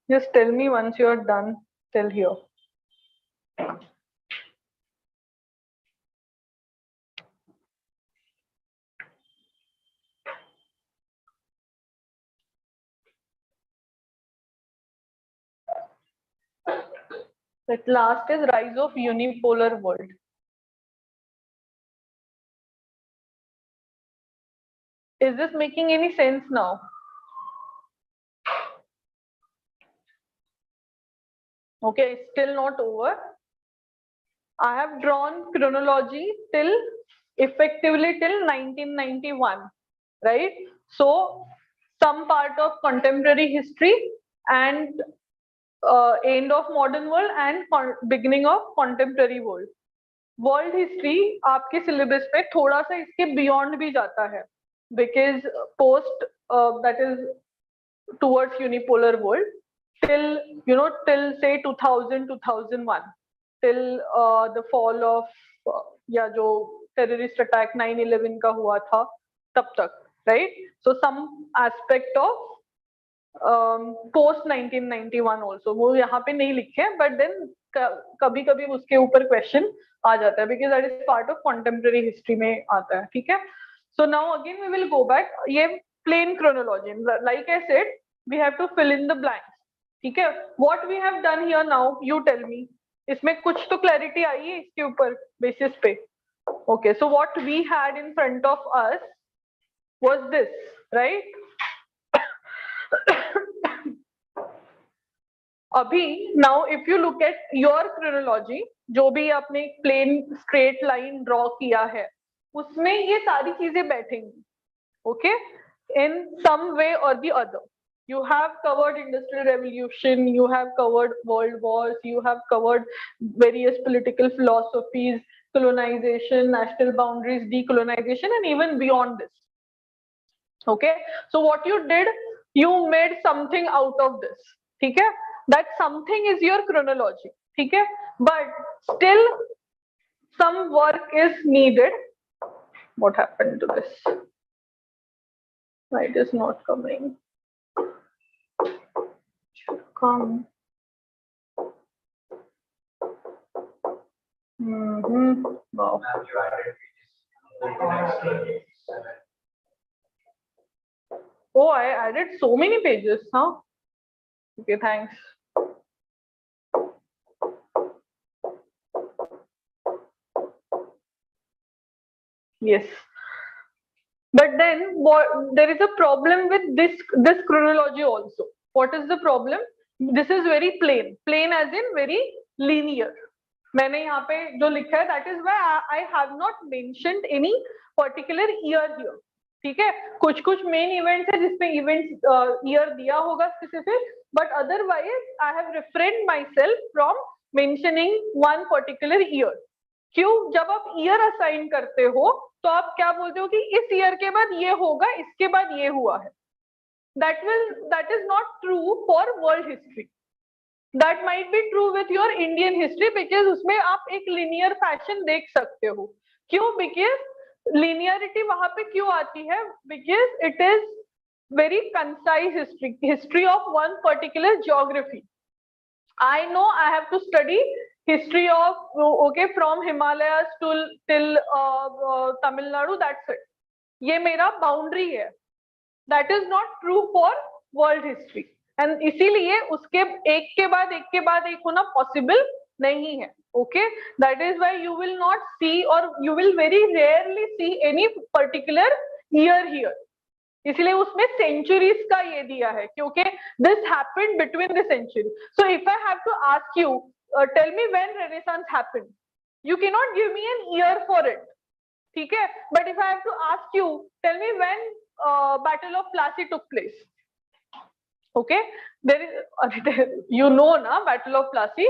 Just tell me once you're done till here. That last is rise of unipolar world. Is this making any sense now? Okay, still not over. I have drawn chronology till effectively till 1991, right? So some part of contemporary history and end of modern world and beginning of contemporary world. World history आपके syllabus पे थोड़ा सा इसके beyond भी जाता है because post that is towards unipolar world till till say 2000 2001 till the fall of या जो टेररिस्ट अटैक 9/11 का हुआ था तब तक right so some aspect of post 1991 also वो यहाँ पे नहीं लिखे बट देन कभी कभी उसके ऊपर क्वेश्चन आ जाता है because that is part of contemporary history में आता है ठीक है so now again we will go back ये plain chronology like I said we have to fill in the blanks ठीक है what we have done here now you tell me इसमें कुछ तो क्लैरिटी आई है इसके ऊपर बेसिस पे Okay, so what we had in front of us was this, right? अभी now if you look at your chronology, जो भी आपने plain straight line draw किया है, उसमें ये सारी चीजें बैठेंगी, okay, in some way or the other. You have covered industrial revolution, you have covered world wars, you have covered various political philosophies, colonization, national boundaries, decolonization, and even beyond this. Okay, so what you did, you made something out of this. ठीक है, that something is your chronology. ठीक है, but still some work is needed. What happened to this? It is not coming. Should come. Wow. Oh, I added so many pages, huh? Okay, thanks. Yes. But then there is a problem with this chronology also. What is the problem? This is very plain as in very linear. मैंने यहाँ पे जो लिखा है, that is why I have not mentioned any particular year here. ठीक है, कुछ main events है जिसमें इवेंट ईयर दिया होगा specific, but otherwise I have refrained my self from mentioning one particular year. क्यों? जब आप ईयर असाइन करते हो तो आप क्या बोलते हो कि इस ईयर के बाद ये होगा, इसके बाद ये हुआ है. that is not true for world history. That might be true with your Indian history because उसमें आप एक linear fashion देख सकते हो. क्यों? Because linearity वहां पे क्यों आती है? Because it is very concise history of one particular geography. I know I have to study history of from Himalayas till Tamil Nadu. That's it. ये मेरा boundary है. That is not true for world history. And इसीलिए उसके एक के बाद एक होना possible नहीं है. Okay, that is why you will not see or you will very rarely see any particular year here. इसलिए उसमें centuries का ये दिया है क्योंकि this happened between the century. So if I have to ask you, tell me when Renaissance happened, you cannot give me an year for it. ठीक है? But if I have to ask you, tell me when Battle of Plassey took place. Okay, there is you know na Battle of Plassey.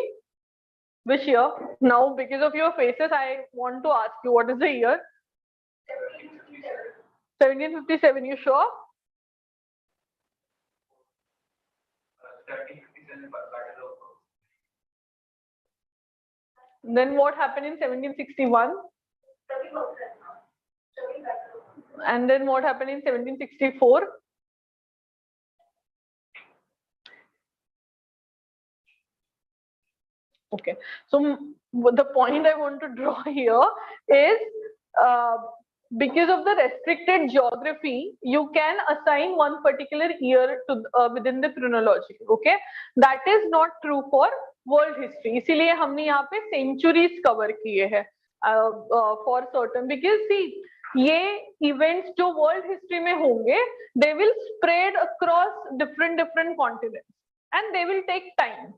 Which year? Now because of your faces I want to ask you what is the year? 1757. You sure? 1757 Battle of. Then what happened in 1761? And then what happened in 1764? Okay, so the point I want to draw here is because of the restricted geography, you can assign one particular year to within the chronology. Okay, that is not true for world history. इसीलिए हमने यहाँ पे centuries cover किए हैं for certain. Because see, ये events जो world history में होंगे, they will spread across different continents and they will take time.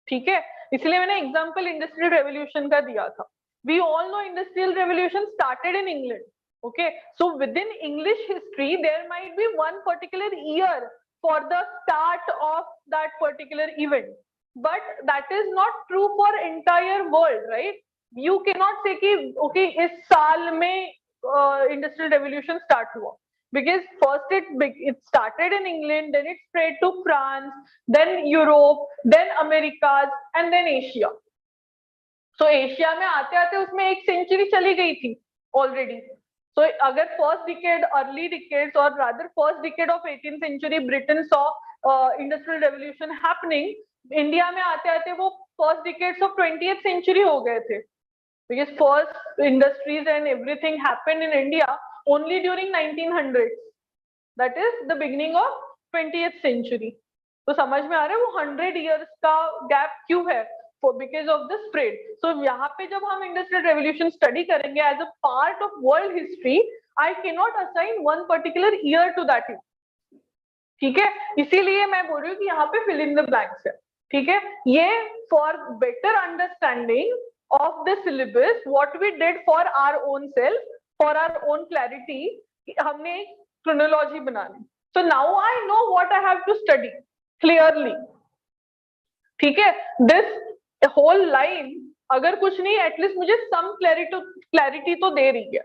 ठीक है, इसलिए मैंने एग्जाम्पल इंडस्ट्रियल रेवोल्यूशन का दिया था. We all know industrial revolution started in England. Okay, so within English history there might be one particular year for the start of that particular event, but that is not true for entire world, right? You can not say कि okay इस साल में industrial revolution start हुआ. Because first it started in England, then it spread to France, then Europe, then Americas, and then Asia. So Asia में आते आते उसमें एक century चली गई थी already. So अगर first decade, early decades, or rather first decade of 18th century, Britain saw industrial revolution happening. India में आते आते वो first decades of 20th century हो गए थे. Because first industries and everything happened in India only during 1900s. That is the beginning of 20th century. तो समझ में आ रहा है वो 100 years का gap क्यों है? because of the spread. So यहाँ पे जब हम industrial revolution study करेंगे as a part of world history, I cannot assign one particular year to that. ठीक है, इसीलिए मैं बोल रही हूँ कि यहाँ पे fill in the blanks है. ठीक है, ये for better understanding of the syllabus, what we did for our own self, for our own clarity, हमने एक chronology बना ली. So now I know what I have to study clearly. ठीक है, this whole line अगर कुछ नहीं at least मुझे some clarity तो दे रही है,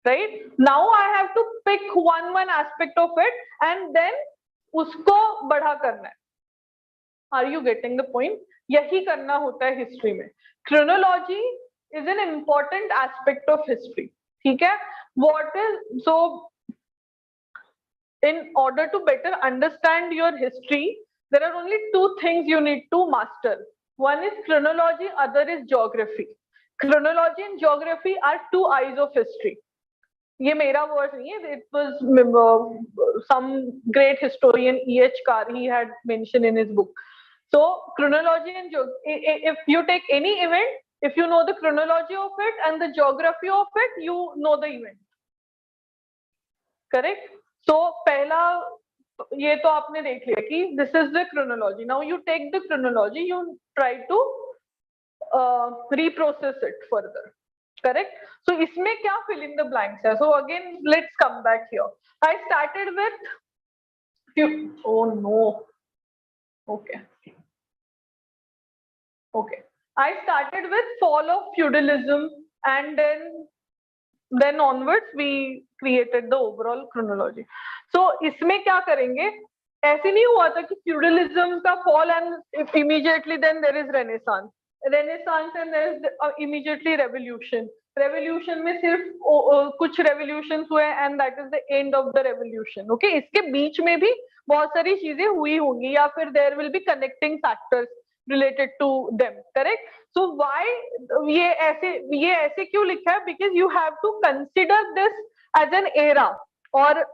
right? Now I have to pick one aspect of it and then उसको बड़ा करना है. Are you getting the point? यही करना होता है हिस्ट्री में. Chronology is an important aspect of history. ठीक है, what is so in order to better understand your history, there are only two things you need to master. One is chronology, other is geography. Chronology and geography are two eyes of history. ये मेरा word नहीं है, it was some great historian E.H. Carr, he had mentioned in his book. So chronology and if you take any event, if you know the chronology of it and the geography of it, you know the event. Correct? So पहला ये तो आपने देख लिया कि this is the chronology. Now you take the chronology, you try to reprocess it further. Correct? So इसमें क्या fill in the blanks है? So again, let's come back here. I started with oh no. Okay. I started with fall of feudalism and then onwards we created the overall chronology. So इसमें क्या करेंगे? ऐसे नहीं हुआ था कि feudalism का fall and immediately then there is Renaissance and there is immediately revolution. Revolution में सिर्फ कुछ revolutions हुए and that is the end of the revolution. Okay, इसके बीच में भी बहुत सारी चीजें हुई होंगी या फिर there will be connecting factors related to them. Correct? So why ये ऐसे क्यों लिखा है? Because you have to consider this as an era, or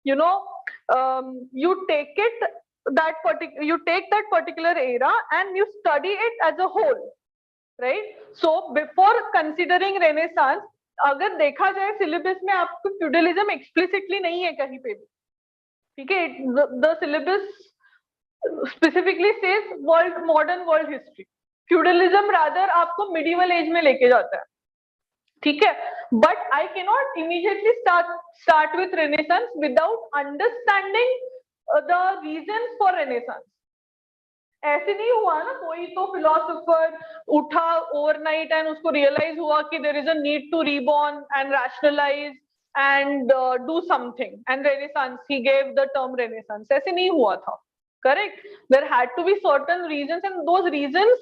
you know, you take that particular era and you study it as a whole, right? So before considering Renaissance, अगर देखा जाए syllabus में आपको feudalism explicitly नहीं है कहीं पे भी, ठीक है? The syllabus specifically says modern world history. Feudalism rather आपको medieval age में लेके जाता है, ठीक है? But I cannot immediately start with Renaissance without understanding the reasons for Renaissance. ऐसे नहीं हुआ ना, कोई तो philosopher उठा overnight and उसको realize हुआ कि there is a need to reborn and rationalize and do something, and Renaissance, he gave the term Renaissance. ऐसे नहीं हुआ था. Correct? There had to be certain reasons, and those reasons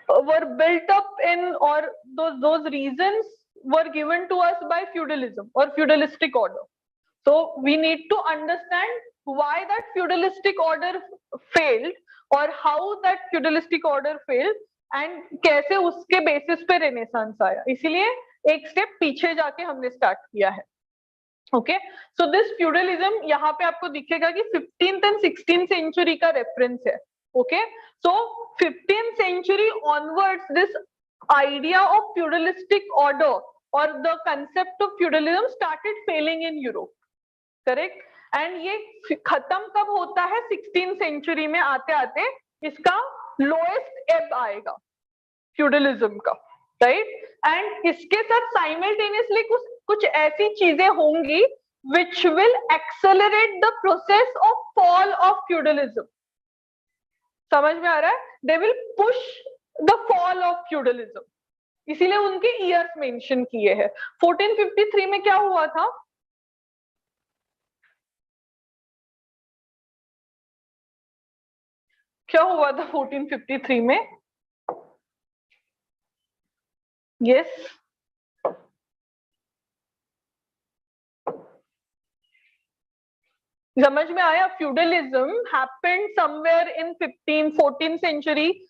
were built up in, or those reasons were given to us by feudalism or feudalistic order. So we need to understand why that feudalistic order failed or how that feudalistic order failed and कैसे उसके basis पे Renaissance आया. इसीलिए एक step पीछे जाके हमने start किया है. Okay, so this feudalism यहाँ पे आपको दिखेगा कि 15th and 16th century का reference है. Okay, so 15th century onwards, this idea of feudalistic order or the concept of feudalism started failing in Europe. Correct? And ये खत्म कब होता है? 16th century में आते आते इसका lowest ebb आएगा feudalism का, right? And इसके साथ simultaneously कुछ ऐसी चीजें होंगी which will accelerate the process of fall of feudalism. समझ में आ रहा है? They will push the fall of feudalism. इसीलिए उनके years mention किए हैं. 1453 में क्या हुआ था? क्या हुआ था 1453 में? Yes. समझ में आया? feudalism happened somewhere in 14th century,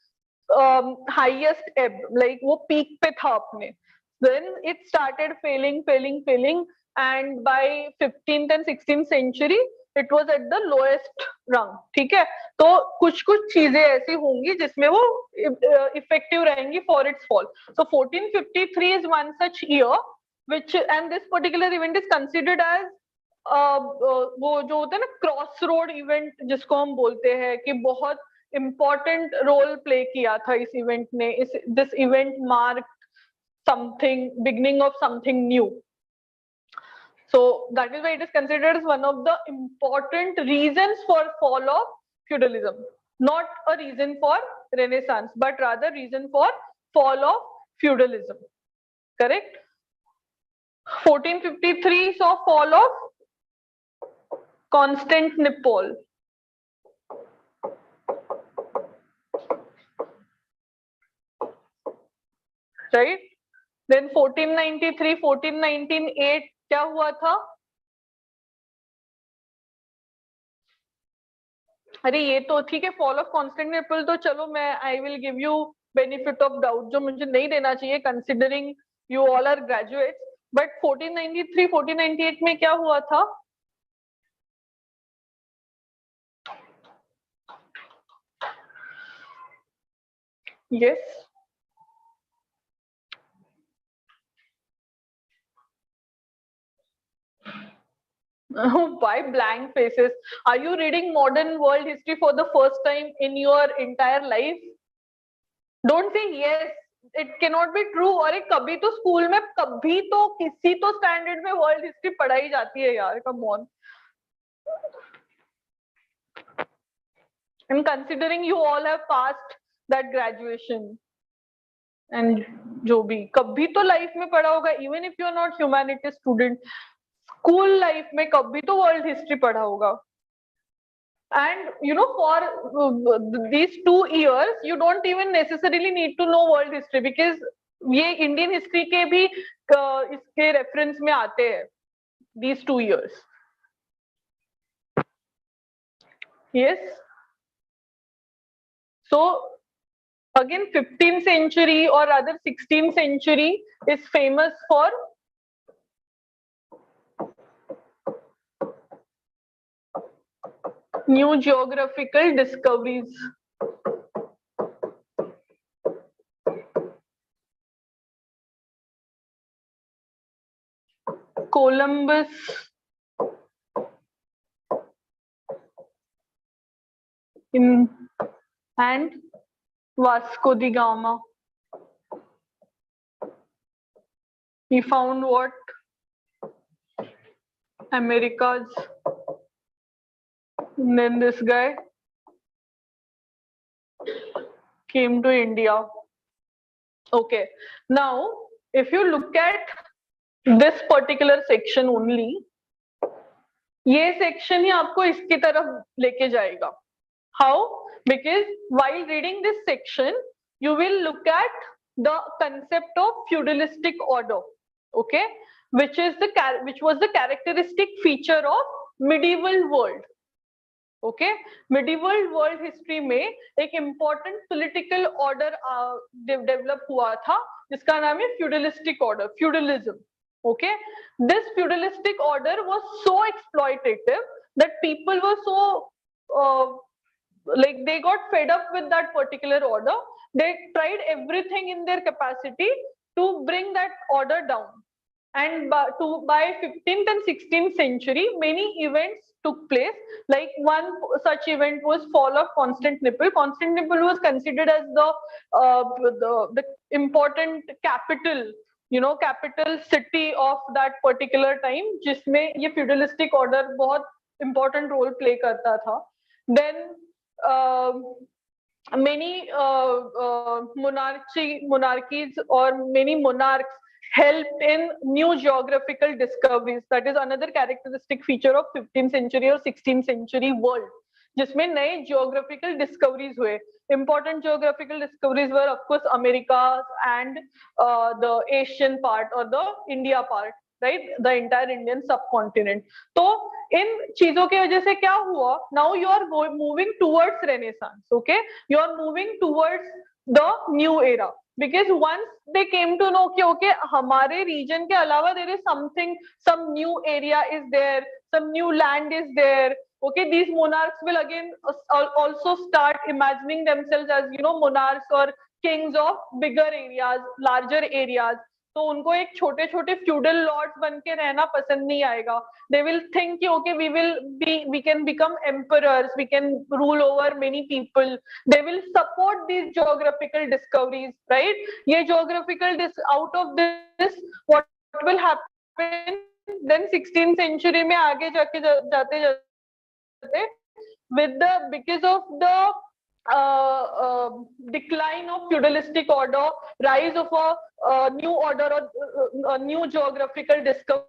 highest ebb, like वो peak पे था अपने. Then it started failing, and by 15th and 16th century it was at the lowest rung. ठीक है, तो कुछ कुछ चीजें ऐसी होंगी जिसमें वो effective रहेंगी for its fall. So 1453 is one such year which, and this particular event is considered as वो जो होता है ना क्रॉस रोड इवेंट जिसको हम बोलते हैं कि बहुत important रोल प्ले किया था इस इवेंट ने. This event mark something, beginning of something new. So that is why it is considered as one of the important reasons for fall of feudalism. Not a reason for Renaissance, but rather reason for fall of feudalism. Correct? 1453 saw fall of Constantinople. Right? Then 1493, 1498 क्या हुआ था? अरे ये तो ठीक है, fall of Constantinople तो चलो मैं I will give you benefit of doubt, जो मुझे नहीं देना चाहिए considering you all are graduates. But 1493, 1498 में क्या हुआ था? Yes, why blank faces? Are you reading modern world history for the first time in your entire life? Don't say yes, it cannot be true. अरे कभी तो school में कभी तो किसी तो स्टैंडर्ड में वर्ल्ड हिस्ट्री पढ़ाई जाती है यार, come on. And considering you all have passed that graduation and जो भी कभी तो लाइफ में पढ़ा होगा, even if you are not humanities student, school life में कभी तो वर्ल्ड हिस्ट्री पढ़ा होगा. And you know, for these 2 years you don't even necessarily need to know world history, because ये इंडियन हिस्ट्री के भी इसके रेफरेंस में आते हैं these 2 years. Yes. So again 15th century or rather 16th century is famous for new geographical discoveries. Columbus and Vasco da Gama. He found what? Americas. And then this guy came to India. Okay, now if you look at this particular section only, ये section ही आपको इसकी तरफ लेके जाएगा. How? Because while reading this section, you will look at the concept of feudalistic order, okay, which was the characteristic feature of medieval world. Okay, medieval world history में एक important political order develop हुआ था जिसका नाम है feudalistic order, feudalism. Okay, this feudalistic order was so exploitative that people were so like they got fed up with that particular order. They tried everything in their capacity to bring that order down. And by 15th and 16th century, many events took place. Like one such event was fall of Constantinople. Constantinople was considered as the important capital, you know, capital city of that particular time, जिसमें ये feudalistic order बहुत important role play करता था. Then many monarchies or many monarchs helped in new geographical discoveries. That is another characteristic feature of 15th century or 16th century world, जिसमें नए geographical discoveries हुए. Important geographical discoveries were of course America and the Asian part or the India part, right? The entire Indian subcontinent. तो इन चीजों की वजह से क्या हुआ? Now you are moving towards Renaissance, okay? You are moving towards the new era. Because once they came to know कि okay, हमारे region के अलावा there is something, some new area is there, some new land is there. Okay, these monarchs will again also start imagining themselves as, monarchs or kings of bigger areas, larger areas. तो उनको एक छोटे छोटे feudal lords बन के रहना पसंद नहीं आएगा. They will think कि okay, we can become emperors, we can rule over many people. They will support these geographical discoveries, right? ये geographical out of this, what will happen? Then 16th century में आगे जाके जाते जाते because of the decline of feudalistic order, rise of a new order or a new geographical discoveries,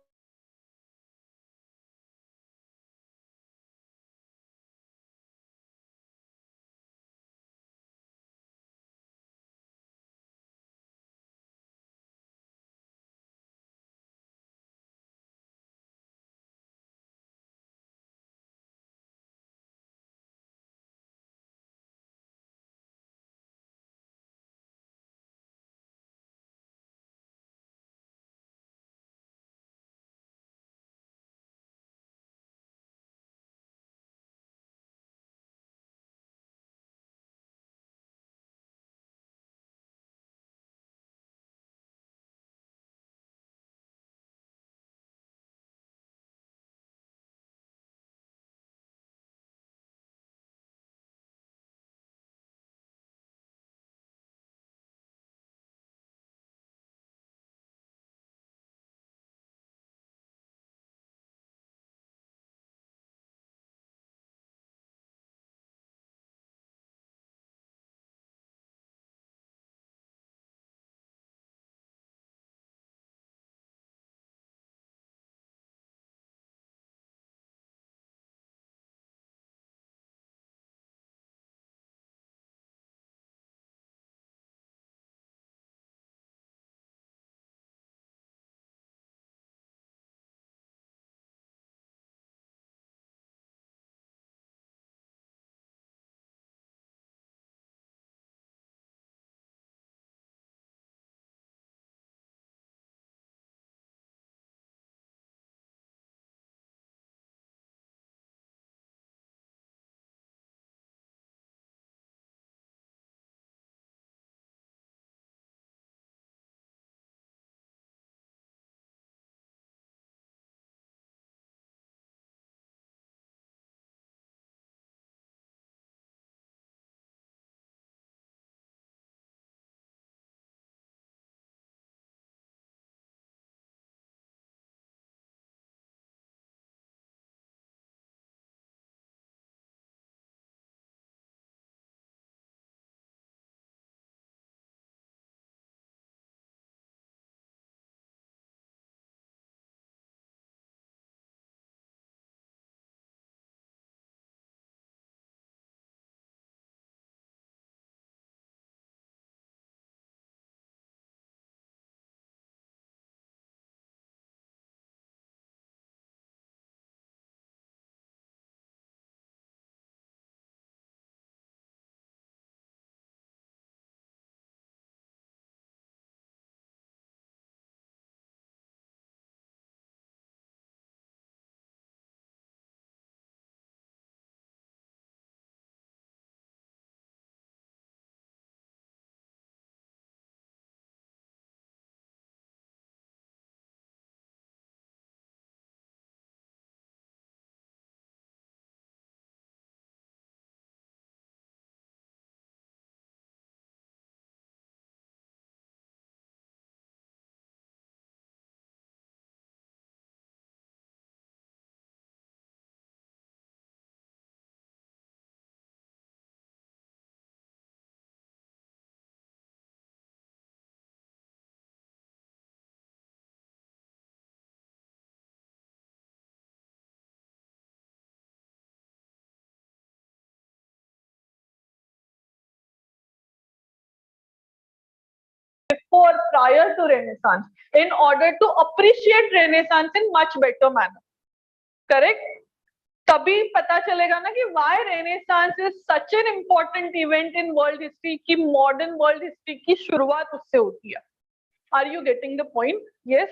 before, prior to Renaissance, in order to appreciate Renaissance in much better manner. Correct? तभी पता चलेगा ना कि why Renaissance is such an important event in world history, कि modern world history की शुरुआत उससे होती है. Are you getting the point? Yes.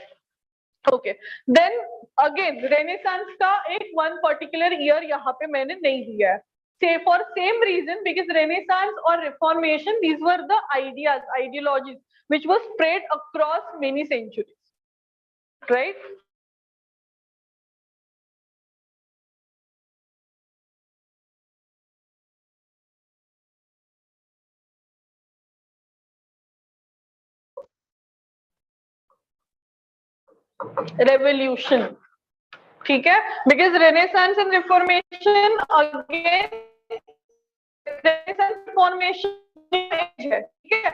Okay, then again renaissance का एक वन पर्टिकुलर ईयर यहाँ पे मैंने नहीं दिया है, say for same reason, because Renaissance or Reformation, these were the ideologies which was spread across many centuries, right? Revolution, ठीक है, because Renaissance and Reformation again, Renaissance Reformation है, ठीक है,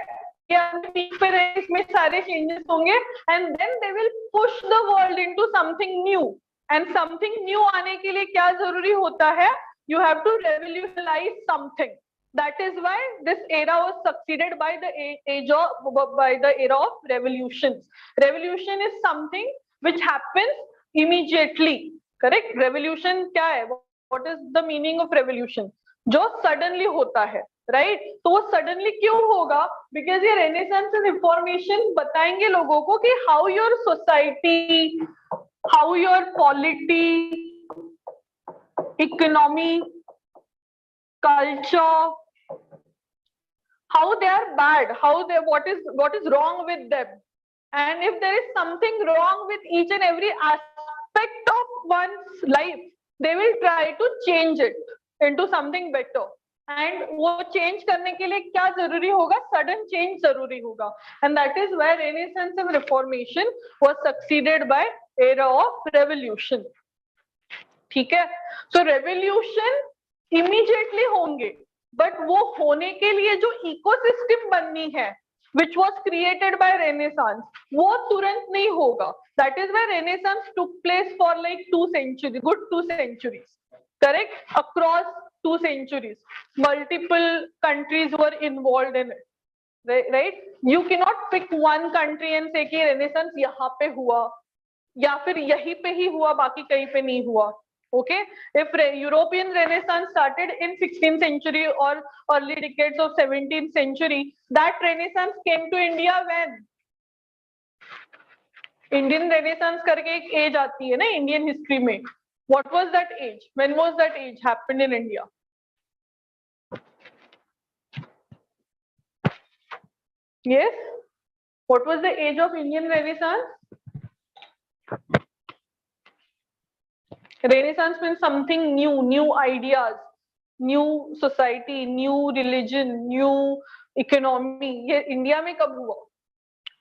ये पीक पे इसमें सारे चेंजेस होंगे, and then they will push the world into something new, and something new आने के लिए क्या जरूरी होता है? You have to revolutionize something. That is why this era was succeeded by the era of revolutions. Revolution is something which happens immediately, correct? Revolution क्या है? What is the meaning of revolution? जो suddenly होता है, right? तो वो suddenly क्यों होगा? Because ये रेनेसांस एंड रिफॉर्मेशन बताएंगे लोगों को कि how your society, how your polity, economy, culture, how they are bad, how they, what is wrong with them, and if there is something wrong with each and every aspect of one's life, they will try to change it into something better. And वो change करने के लिए क्या जरूरी होगा? Sudden change जरूरी होगा, and that is why renaissance and reformation was succeeded by era of revolution, ठीक है? सो रेवोल्यूशन इमीडिएटली होंगे, बट वो होने के लिए जो इकोसिस्टम बननी है which was created by Renaissance, वो तुरंत नहीं होगा. That is why Renaissance took place for like 2 centuries, good 2 centuries, correct? Across 2 centuries, multiple countries were involved in it, right? You cannot pick one country and say कि Renaissance यहाँ पे हुआ या फिर यहीं पे ही हुआ, बाकी कहीं पे नहीं हुआ. Okay, if European Renaissance started in 16th century or early decades of 17th century, that Renaissance came to India when? Indian Renaissance करके एक age आती है ना Indian history में. What was that age? When was that age happened in India? Yes. What was the age of Indian Renaissance? Renaissance means something new, new ideas, new society, new religion, new economy. ये India में कब हुआ?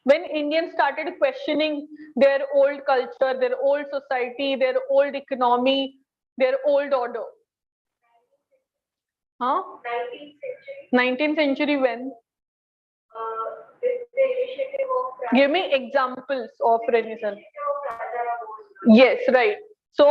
When Indians started questioning their old culture, their old society, their old economy, their old order. Huh? 19th century. 19th century when? With the initiative of Give me examples of Renaissance. Raja Yes, right. So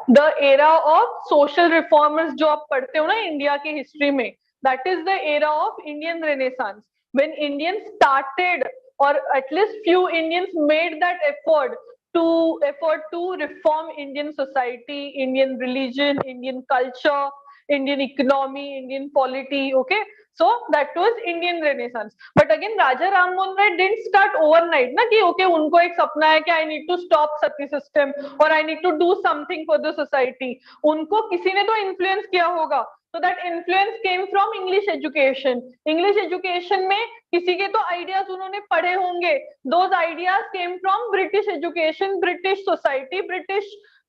the era of social reformers जो आप पढ़ते हो ना India की history में, that is the era of Indian Renaissance, when Indians started, or at least few Indians made that effort to reform Indian society, Indian religion, Indian culture, Indian economy, Indian polity. Okay, so that was Indian Renaissance. But again, Raja Ram Mohan Rai didn't start overnight ना कि okay उनको एक सपना है कि I need to stop Sati system or I need to do something for the society. उनको किसी ने तो influence किया होगा. So that influence came from English education. English education में किसी के तो ideas उन्होंने पढ़े होंगे. Those ideas came from British education, British society, British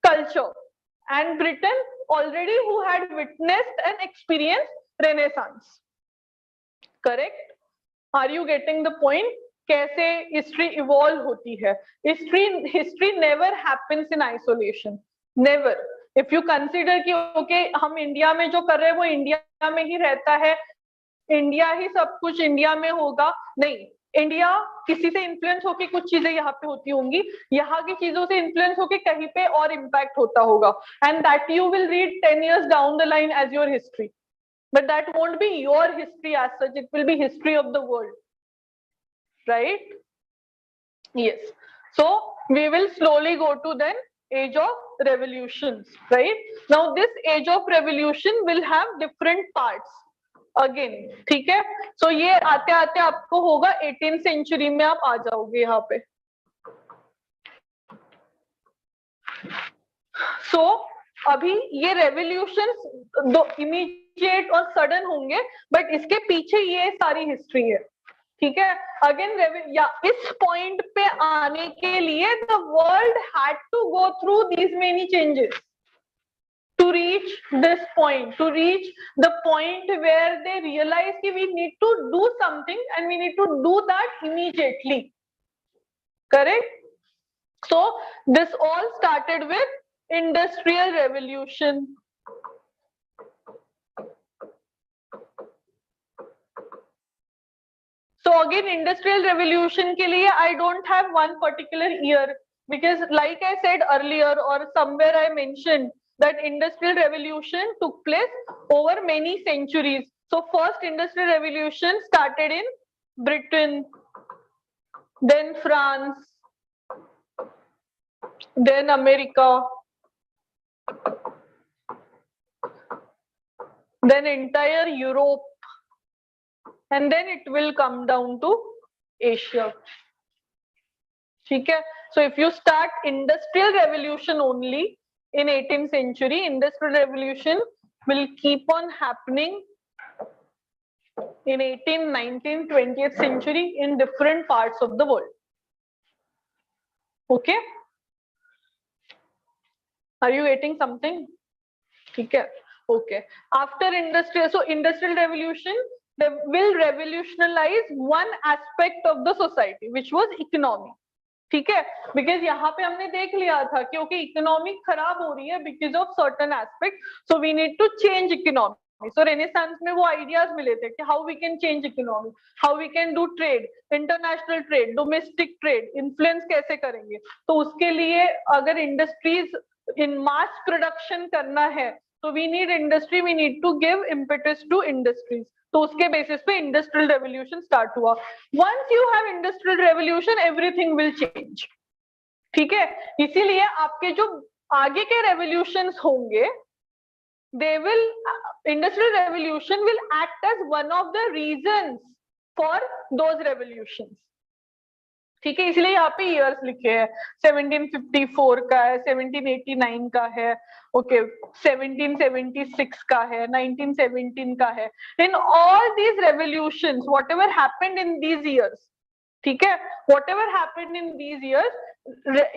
culture, and Britain already who had witnessed and experienced Renaissance. Correct? Are you getting the point? कैसे history evolve होती है? History never happens in isolation. Never. If you consider कि okay हम India में जो कर रहे हैं वो इंडिया में ही रहता है, इंडिया ही सब कुछ इंडिया में होगा, नहीं. इंडिया किसी से इन्फ्लुएंस होके कुछ चीजें यहाँ पे होती होंगी, यहाँ की चीजों से इन्फ्लुएंस होके कहीं पे और इम्पैक्ट होता होगा, and that you will read 10 years down the line as your history. But that won't be your history as such, it will be history of the world, right? Yes. So we will slowly go to then age of revolutions, right? Now this age of revolution will have different parts again, ठीक है? So ये आते आते आपको होगा 18th century में आप आ जाओगे यहाँ पे. So अभी ये रेवोल्यूशन दो इमीडिएट और सडन होंगे, बट इसके पीछे ये सारी हिस्ट्री है, ठीक है. अगेन या इस पॉइंट पे आने के लिए the world had to go through these many changes to reach this point, to reach the point where they realize that we need to do something and we need to do that immediately. Correct? So this all started with Industrial Revolution. So again, Industrial Revolution के लिए I don't have one particular year, because like I said earlier or somewhere I mentioned that Industrial Revolution took place over many centuries. So first Industrial Revolution started in Britain, then France, then America, then entire Europe, and then it will come down to Asia. Okay? So if you start Industrial Revolution only in 18th century, Industrial Revolution will keep on happening in 18th, 19th, 20th century in different parts of the world. Okay? Are you getting something? Okay. Okay. After industrial, so Industrial Revolution will revolutionize one aspect of the society, which was economy. ठीक है, because यहाँ पे हमने देख लिया था कि okay economy खराब हो रही है because of certain aspect, so we need to change economy. So renaissance में वो आइडियाज मिले थे कि how we can change economy, how we can do trade, international trade, domestic trade, influence कैसे करेंगे. तो उसके लिए अगर इंडस्ट्रीज इन मास प्रोडक्शन करना है तो we need industry, we need to give impetus to industries. तो उसके बेसिस पे इंडस्ट्रियल रेवोल्यूशन स्टार्ट हुआ. Once you have industrial revolution everything will change. ठीक है, इसीलिए आपके जो आगे के रेवोल्यूशंस होंगे they will, industrial revolution will act as one of the reasons for those revolutions. ठीक है, इसलिए यहाँ पे ईयर्स लिखे हैं. 1754 का है, 1789 का है, ओके 1776 का है, 1917 का है. In all these revolutions whatever happened in these years, ठीक है, whatever happened in these years,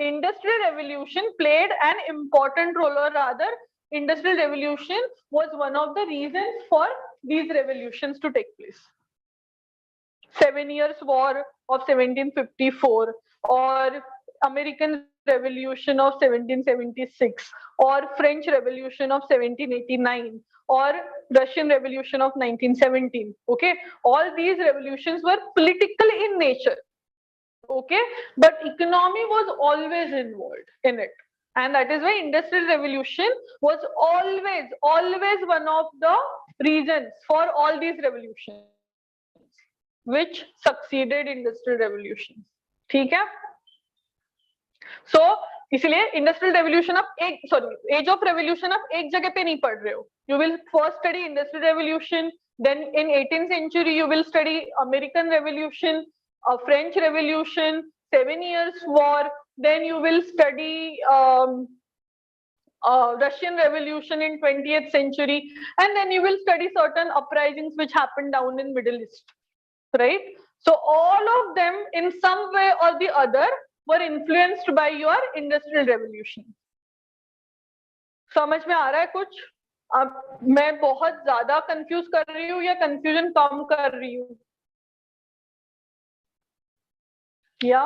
industrial revolution played an important role, और rather industrial revolution was one of the reasons for these revolutions to take place. 7 Years War of 1754 or American Revolution of 1776 or French Revolution of 1789 or Russian Revolution of 1917. Okay, all these revolutions were political in nature. Okay, but economy was always involved in it, and that is why Industrial Revolution was always one of the reasons for all these revolutions which succeeded Industrial Revolution. ठीक है, so इसलिए industrial revolution आप एक, sorry as of revolution आप एक जगह पे नहीं पढ़ रहे हो. You will first study industrial revolution, then in 18th century you will study American Revolution, French Revolution, 7 Years War, then you will study Russian Revolution in 20th century, and then you will study certain uprisings which happened down in Middle East. Right? So all of them in some way or the other were influenced by your Industrial Revolution. समझ में आ रहा है कुछ? अब मैं बहुत ज्यादा confuse कर रही हूँ या कंफ्यूजन कम कर रही हूँ? या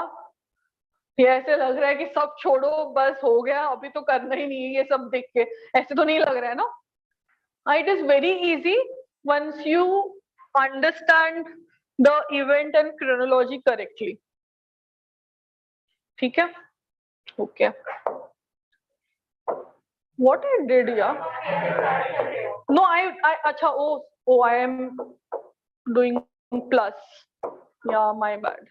ये ऐसे लग रहा है कि सब छोड़ो बस हो गया, अभी तो करना ही नहीं है ये सब देख के, ऐसे तो नहीं लग रहा है ना? It is very easy once you understand the event and chronology correctly. ठीक है, okay. What I did, yeah? No, I अच्छा, oh, I am doing plus. Yeah, my bad.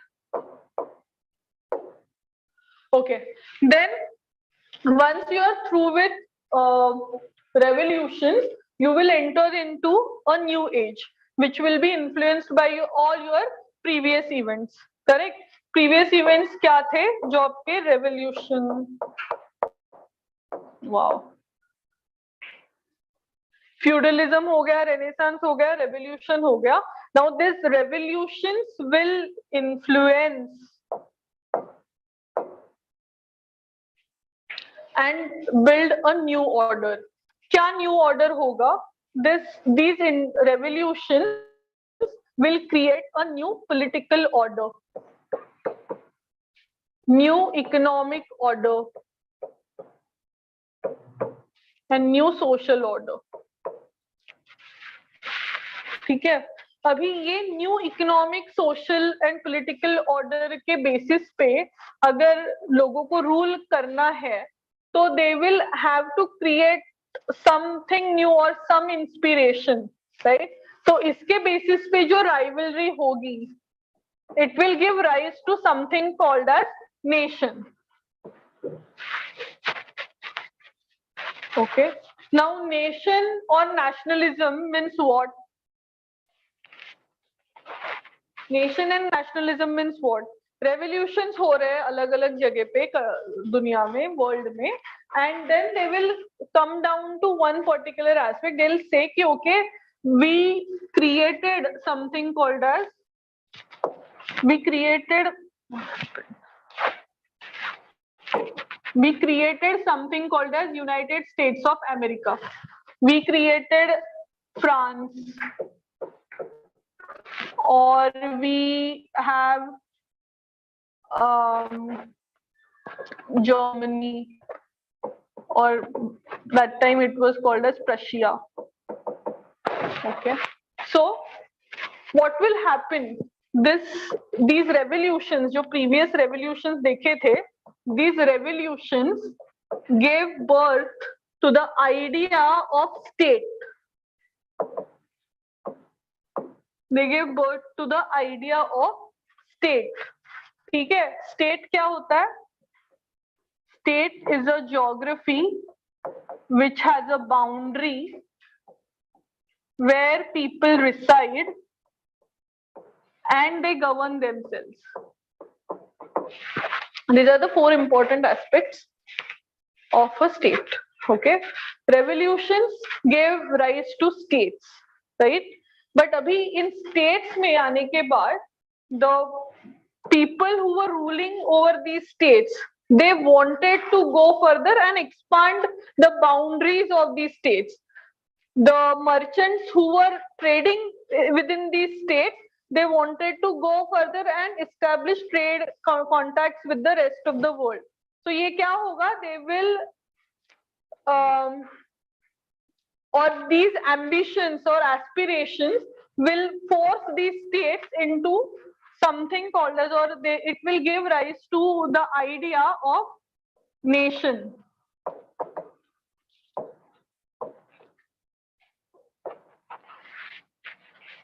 Okay, then once you are through with revolutions, you will enter into a new age, which will be influenced by all your previous events. Correct? Previous events क्या थे जो आपके wow, feudalism हो गया, renaissance हो गया, revolution हो गया. Now this revolutions will influence and build a new order. क्या new order होगा? These revolutions will create a new political order, new economic order, and new social order. ठीक है. अभी ये new economic, social and political order के basis पे अगर लोगों को रूल करना है तो they will have to create something new और सम इंस्पिरेशन, राइट. तो इसके बेसिस पे जो राइवलरी होगी, it will give rise to something called as nation. Okay, now nation और nationalism means what? Nation and nationalism means what? Revolutions हो रहे हैं अलग अलग जगह पे दुनिया में, वर्ल्ड में, and then they will come down to one particular aspect. They will say कि okay, we created something called as, we created something called as United States of America. We created France, or we have Germany, or that time it was called as Prussia. Okay, so what will happen? These revolutions, जो previous revolutions देखे थे, these revolutions gave birth to the idea of state. They gave birth to the idea of state. ठीक है. State क्या होता है? State is a geography which has a boundary where people reside and they govern themselves. These are the four important aspects of a state. Okay, revolutions gave rise to states, right? But abhi in states में आने के बाद, the people who were ruling over these states, they wanted to go further and expand the boundaries of these states. The merchants who were trading within these states, they wanted to go further and establish trade contacts with the rest of the world. So ये क्या होगा? They will or these ambitions or aspirations will force these states into something called as, or it will give rise to the idea of nation.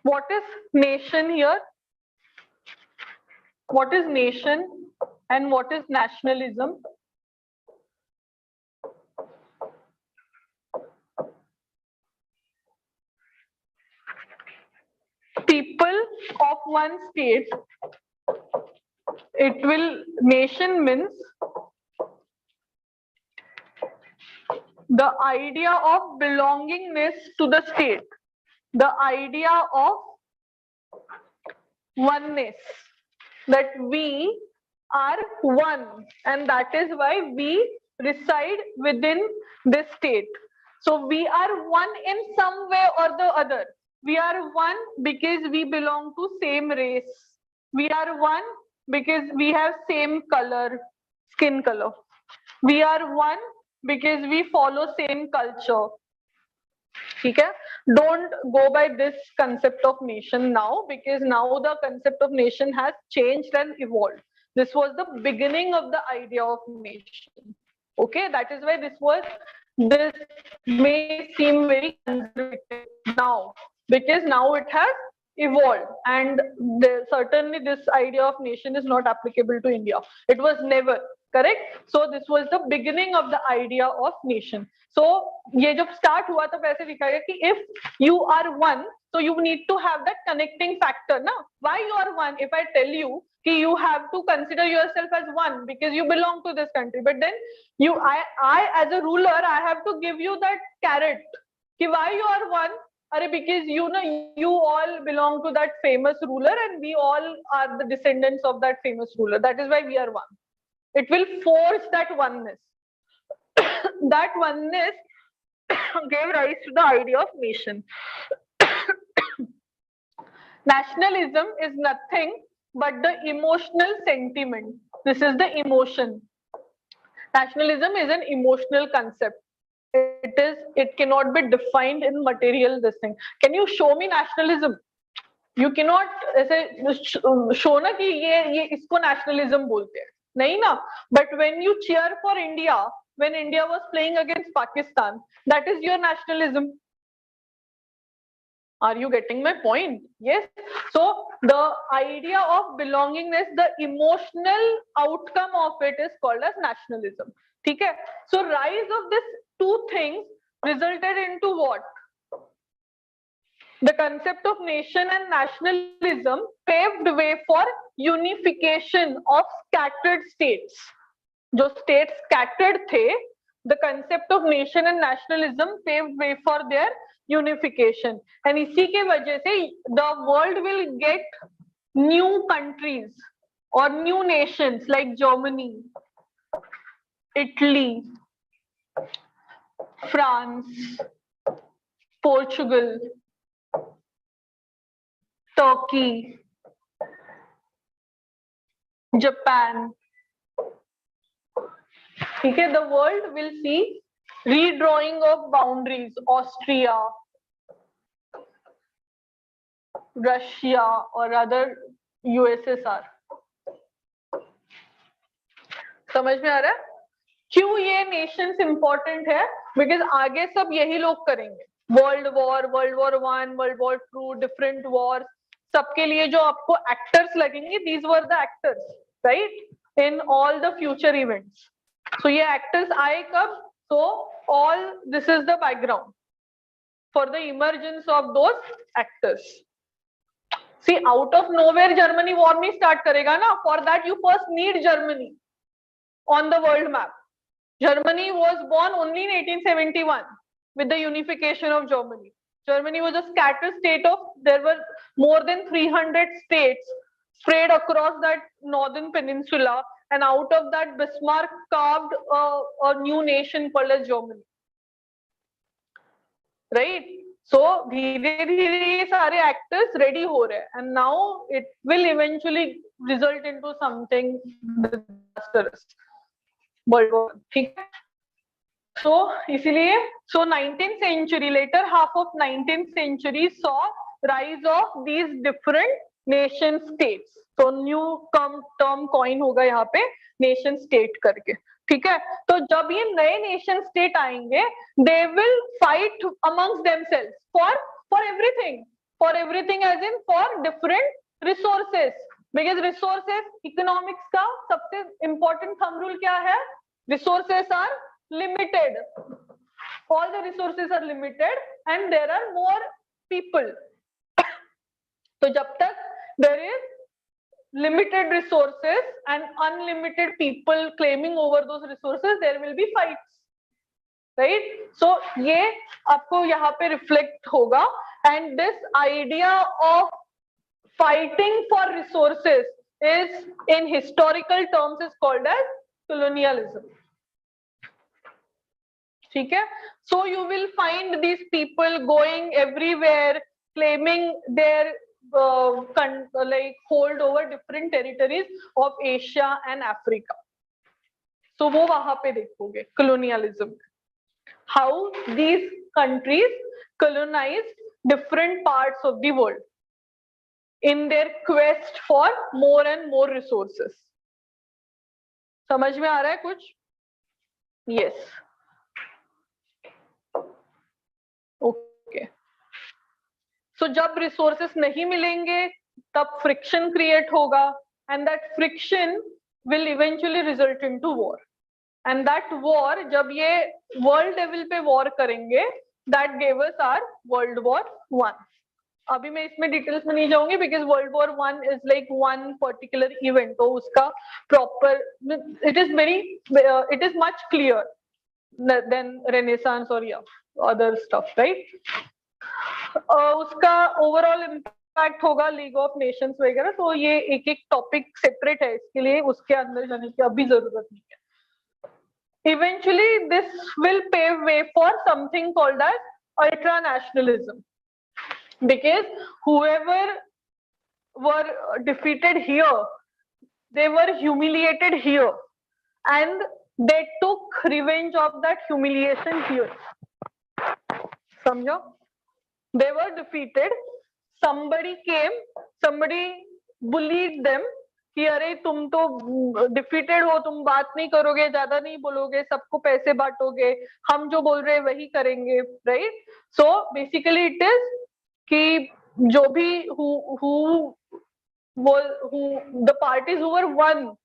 What is nation here? What is nation and what is nationalism? People of one state, it will, nation means the idea of belongingness to the state, the idea of oneness, that we are one, and that is why we reside within this state. So we are one in some way or the other. We are one because we belong to same race. We are one because we have same color, skin color. We are one because we follow same culture. Okay? Don't go by this concept of nation now, because now the concept of nation has changed and evolved. This was the beginning of the idea of nation. Okay, that is why this may seem very conservative now, because now it has evolved, and certainly this idea of nation is not applicable to India. It was never. Correct? So this was the beginning of the idea of nation. So ये जब start हुआ तब ऐसे लिखा गया कि if you are one, so you need to have that connecting factor, ना? Why you are one? If I tell you कि you have to consider yourself as one because you belong to this country, but then I as a ruler I have to give you that carrot कि why you are one. Arey, because you know you all belong to that famous ruler and we all are the descendants of that famous ruler. That is why we are one. It will force that oneness. That oneness gave rise to the idea of nation. Nationalism is nothing but the emotional sentiment. This is the emotion. Nationalism is an emotional concept. It cannot be defined in material this thing. Can you show me nationalism? You cannot ऐसे show ना कि ये इसको nationalism बोलते हैं, नहीं ना. But when you cheer for India, when India was playing against Pakistan, that is your nationalism. Are you getting my point? Yes. So the idea of belongingness, the emotional outcome of it is called as nationalism. ठीक है? So rise of these two things resulted into what? The concept of nation and nationalism paved way for unification of scattered states. जो states scattered थे, the concept of nation and nationalism paved way for their unification. And इसी के वजह से the world will get new countries or new nations like Germany, Italy, France, Portugal, Turkey, Japan. Okay, the world will see redrawing of boundaries. Austria, Russia or other USSR. समझ में आ रहा है क्यों ये नेशंस इंपॉर्टेंट है? Because आगे सब यही लोग करेंगे. World war, world war 1, world war 2, different war, सबके लिए जो आपको एक्टर्स लगेंगे, these were the actors, right, in all the future events. So ये एक्टर्स आए कब? So all this is the background for the emergence of those actors. See out of nowhere Germany war नहीं start करेगा ना. For that you first need Germany on the world map. Germany was born only in 1871 with the unification of Germany. Germany was a scattered state of, there were more than 300 states spread across that northern peninsula, and out of that Bismarck carved a new nation called as Germany. Right? So धीरे धीरे ये सारे actors ready हो रहे हैं, and now it will eventually result into something disastrous. World war. ठीक है. सो इसीलिए 19th century, later half of 19th century saw rise of these different nation states. तो न्यू टर्म कॉइन होगा यहाँ पे नेशन स्टेट करके. ठीक है. तो जब ये नए नेशन स्टेट आएंगे, they will fight amongst themselves for everything as in for different resources. Because resources, economics का सबसे इंपॉर्टेंट थंब रूल क्या है? Resources are limited. All the resources are limited and there are more people. So जब तक there is limited resources and unlimited people claiming over those resources, there will be fights. Right? So ये आपको यहाँ पे reflect होगा, and this idea of fighting for resources is in historical terms is called as colonialism. ठीक है. So you will find these people going everywhere claiming their like hold over different territories of Asia and Africa. So वो वहां पे देखोगे colonialism, how these countries colonized different parts of the world in their quest for more and more resources. समझ में आ रहा है कुछ? Yes. Okay. सो जब रिसोर्सेस नहीं मिलेंगे तब फ्रिक्शन क्रिएट होगा, and that friction will eventually result into war. And that war, जब ये वर्ल्ड लेवल पे वॉर करेंगे, that gave us our world war 1. अभी मैं इसमें डिटेल्स में नहीं जाऊंगी because world war one is like one particular event, तो उसका proper it is much clear then renaissance और या अदर स्टफ, राइट। उसका ओवरऑल इम्पैक्ट होगा लीग ऑफ नेशंस वगैरह, तो ये एक एक टॉपिक सेपरेट है, इसके लिए उसके अंदर जाने की अभी जरूरत नहीं है। Eventually, this will pave way for something called as ultranationalism, because whoever were defeated here, they were humiliated here, and they took revenge of that humiliation here. समझो? They were defeated. Somebody came, somebody bullied them कि अरे तुम तो defeated हो, तुम बात नहीं करोगे, ज्यादा नहीं बोलोगे, सबको पैसे बांटोगे, हम जो बोल रहे हैं वही करेंगे, right. So basically it is कि जो भी the parties who were won,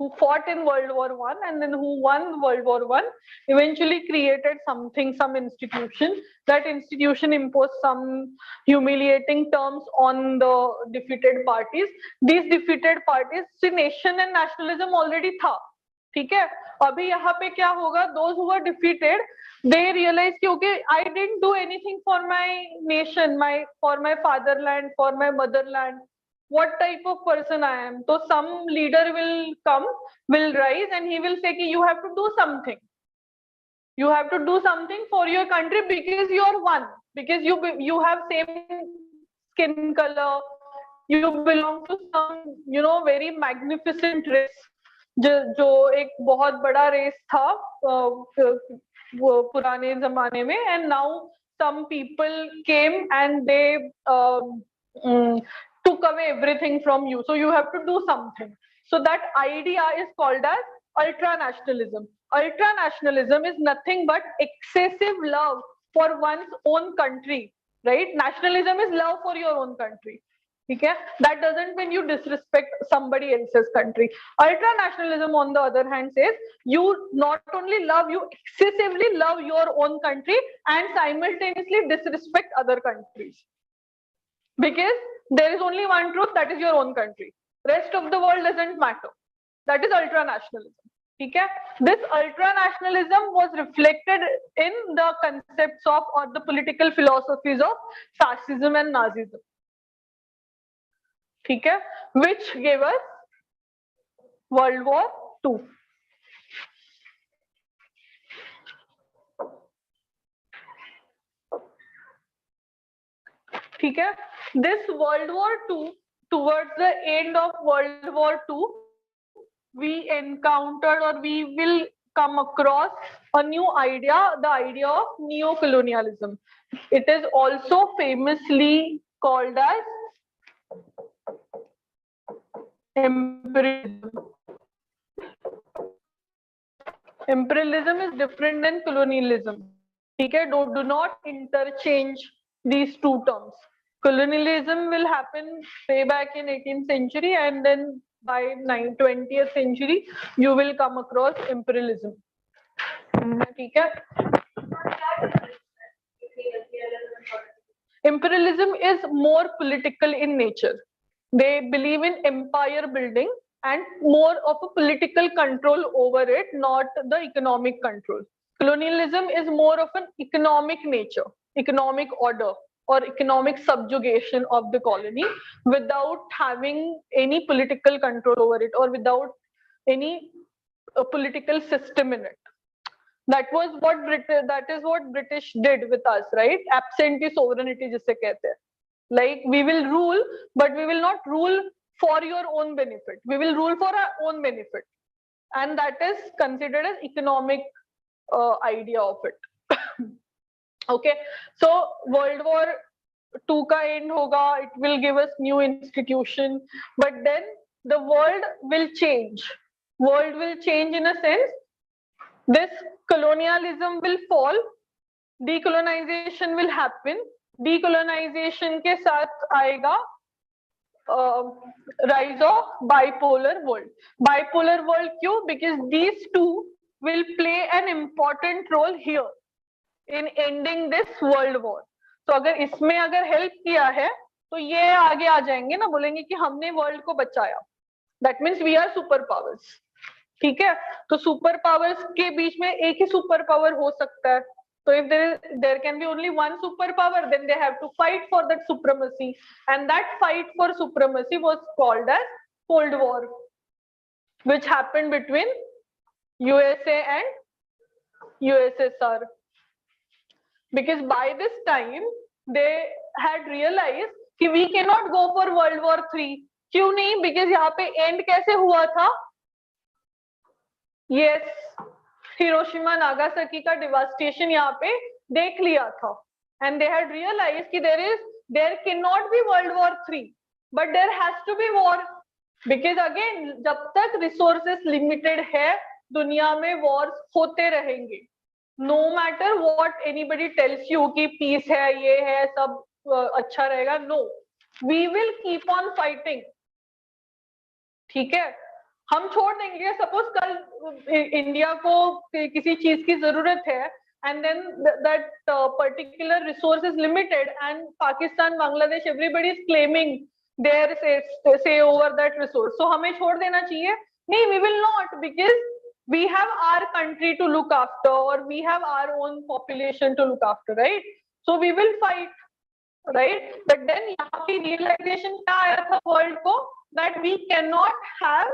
who fought in World War One and then who won World War One, eventually created something, some institution. That institution imposed some humiliating terms on the defeated parties. These defeated parties, see, nation and nationalism already था, ठीक है। अभी यहाँ पे क्या होगा, those who were defeated, they realize कि okay, I didn't do anything for my nation, for my fatherland, for my motherland. What type of person I am? So some leader will come, will rise, and he will say कि you have to do something. You have to do something for your country because you are one, because you have same skin color, you belong to some very magnificent race, जो एक बहुत बड़ा race था पुराने जमाने में, and now some people came and they took away everything from you, so you have to do something. So that idea is called as ultranationalism. Ultranationalism is nothing but excessive love for one's own country, right? Nationalism is love for your own country. Okay? That doesn't mean you disrespect somebody else's country. Ultranationalism, on the other hand, says you not only love, you excessively love your own country and simultaneously disrespect other countries. Because there is only one truth, that is your own country. Rest of the world doesn't matter. That is ultranationalism. Okay? This ultranationalism was reflected in the concepts of or the political philosophies of fascism and Nazism. Okay? Which gave us World War II. Okay? This World War II, towards the end of World War II, we encountered or we will come across a new idea, the idea of Neo-Colonialism. It is also famously called as imperialism. Imperialism is different than colonialism. Okay? Do not interchange these two terms. Colonialism will happen way back in 18th century, and then by 20th century, you will come across imperialism. Okay? Imperialism is more political in nature. They believe in empire building and more of a political control over it, not the economic control. Colonialism is more of an economic nature, economic order, or economic subjugation of the colony without having any political control over it or without any political system in it. That is what British did with us, right? Absentee sovereignty जिसे कहते हैं. Like we will rule, but we will not rule for your own benefit. We will rule for our own benefit, and that is considered as economic idea of it. Okay, so World War II का end होगा, it will give us new institution, but then the world will change. World will change in a sense. This colonialism will fall, decolonization will happen. Decolonization के साथ आएगा rise of bipolar world. Bipolar world क्यों? Because these two will play an important role here. in ending this world war. तो अगर इसमें अगर help किया है तो ये आगे आ जाएंगे ना, बोलेंगे कि हमने वर्ल्ड को बचाया. That means we are super powers. ठीक है, तो सुपर पावर्स के बीच में एक ही सुपर पावर हो सकता है. So if there can be only one superpower, then they have to fight for that supremacy, and that fight for supremacy was called as Cold War, which happened between USA and USSR. Because by this time they had realized कि we cannot go for World War 3. क्यों नहीं? Because यहाँ पे end कैसे हुआ था? Yes, Hiroshima Nagasaki का devastation यहाँ पे देख लिया था, and they had realized कि there cannot be World War 3, but there has to be war, because again जब तक resources limited है दुनिया में wars होते रहेंगे. No matter what anybody tells you कि peace है, ये है, सब अच्छा रहेगा, no, we will keep on fighting. ठीक है, हम छोड़ देंगे. सपोज कल इंडिया को किसी चीज की जरूरत है and then that particular resource is limited, and Pakistan, Bangladesh, everybody is claiming their say over that resource. So हमें छोड़ देना चाहिए? नहीं, we will not, because we have our country to look after, or we have our own population to look after, right? So we will fight, right? But then यहाँ की realization क्या आया था world को, that we cannot have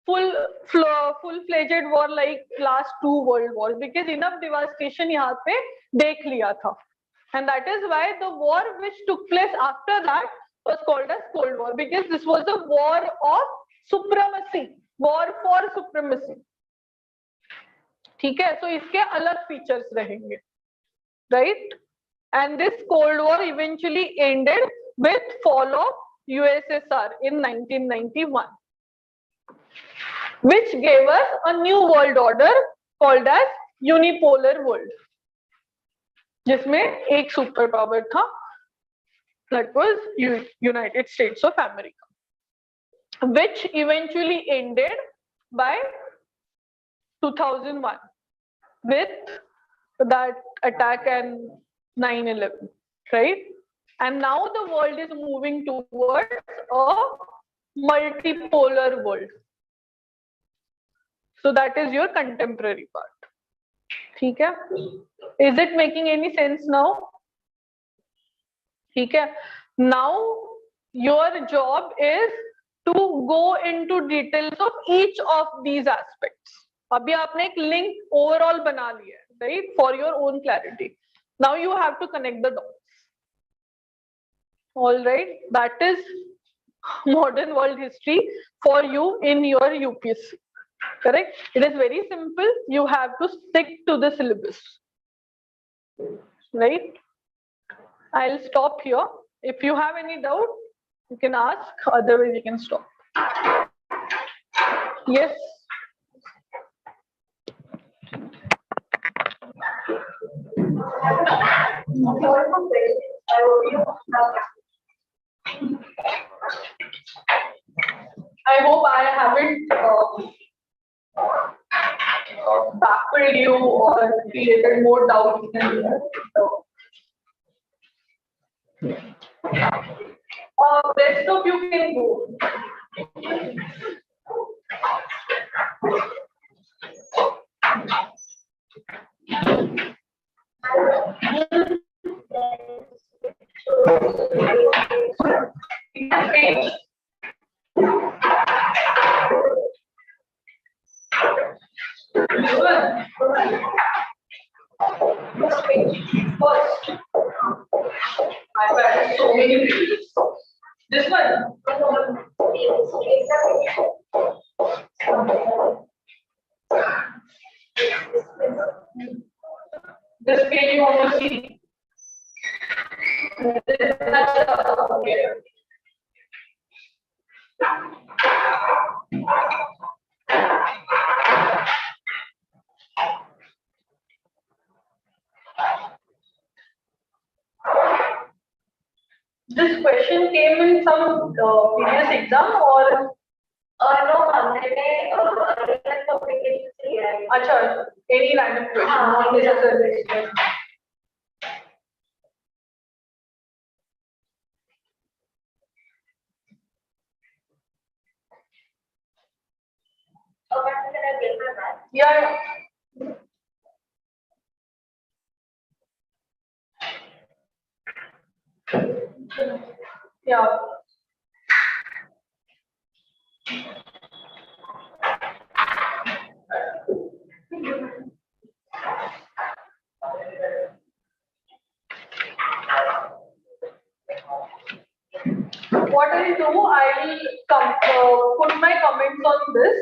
full-fledged war like last two world wars, because enough devastation यहाँ पे देख लिया था. And that is why the war which took place after that was called as Cold War, because this was a war of supremacy, war for supremacy. ठीक है, so इसके अलग features रहेंगे, right? And this Cold War eventually ended with fall of USSR in 1991. Which gave us a new world order called as unipolar world, जिसमें एक super power था, that was United States of America, which eventually ended by 2001 with that attack and 9/11, right? And now the world is moving towards a multipolar world. So that is your contemporary part. ठीक है? Is it making any sense now? ठीक है? Now your job is to go into details of each of these aspects. अभी आपने एक link overall बना लिया है, right? For your own clarity. Now you have to connect the dots. All right, that is modern world history for you in your UPSC. Correct? It is very simple. You have to stick to the syllabus, right? I'll stop here. If you have any doubt, you can ask. Otherwise, you can stop. Yes. I hope I haven't baffled you or created more doubt than you have. Rest of you can go. First, I've had so many pages. This one. This page you want to see. This question came in some previous exam or no, हमने publication से लिया है. अच्छा, any random question, not necessarily. Yeah. Yeah. What I'll do, put my comments on this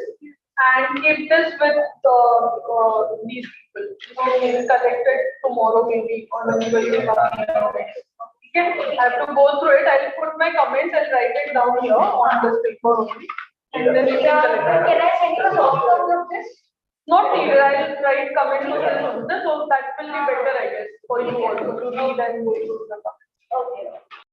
and keep this with these people. So we'll collect it tomorrow maybe or maybe next. Okay, I have to go through it. I'll put my comments and write it down here on this paper only. And then you can collect it. Can I send you a soft copy of this? Not needed. I'll write comments to this, so that will be better, I guess, for you also to read and go through the comments. Okay.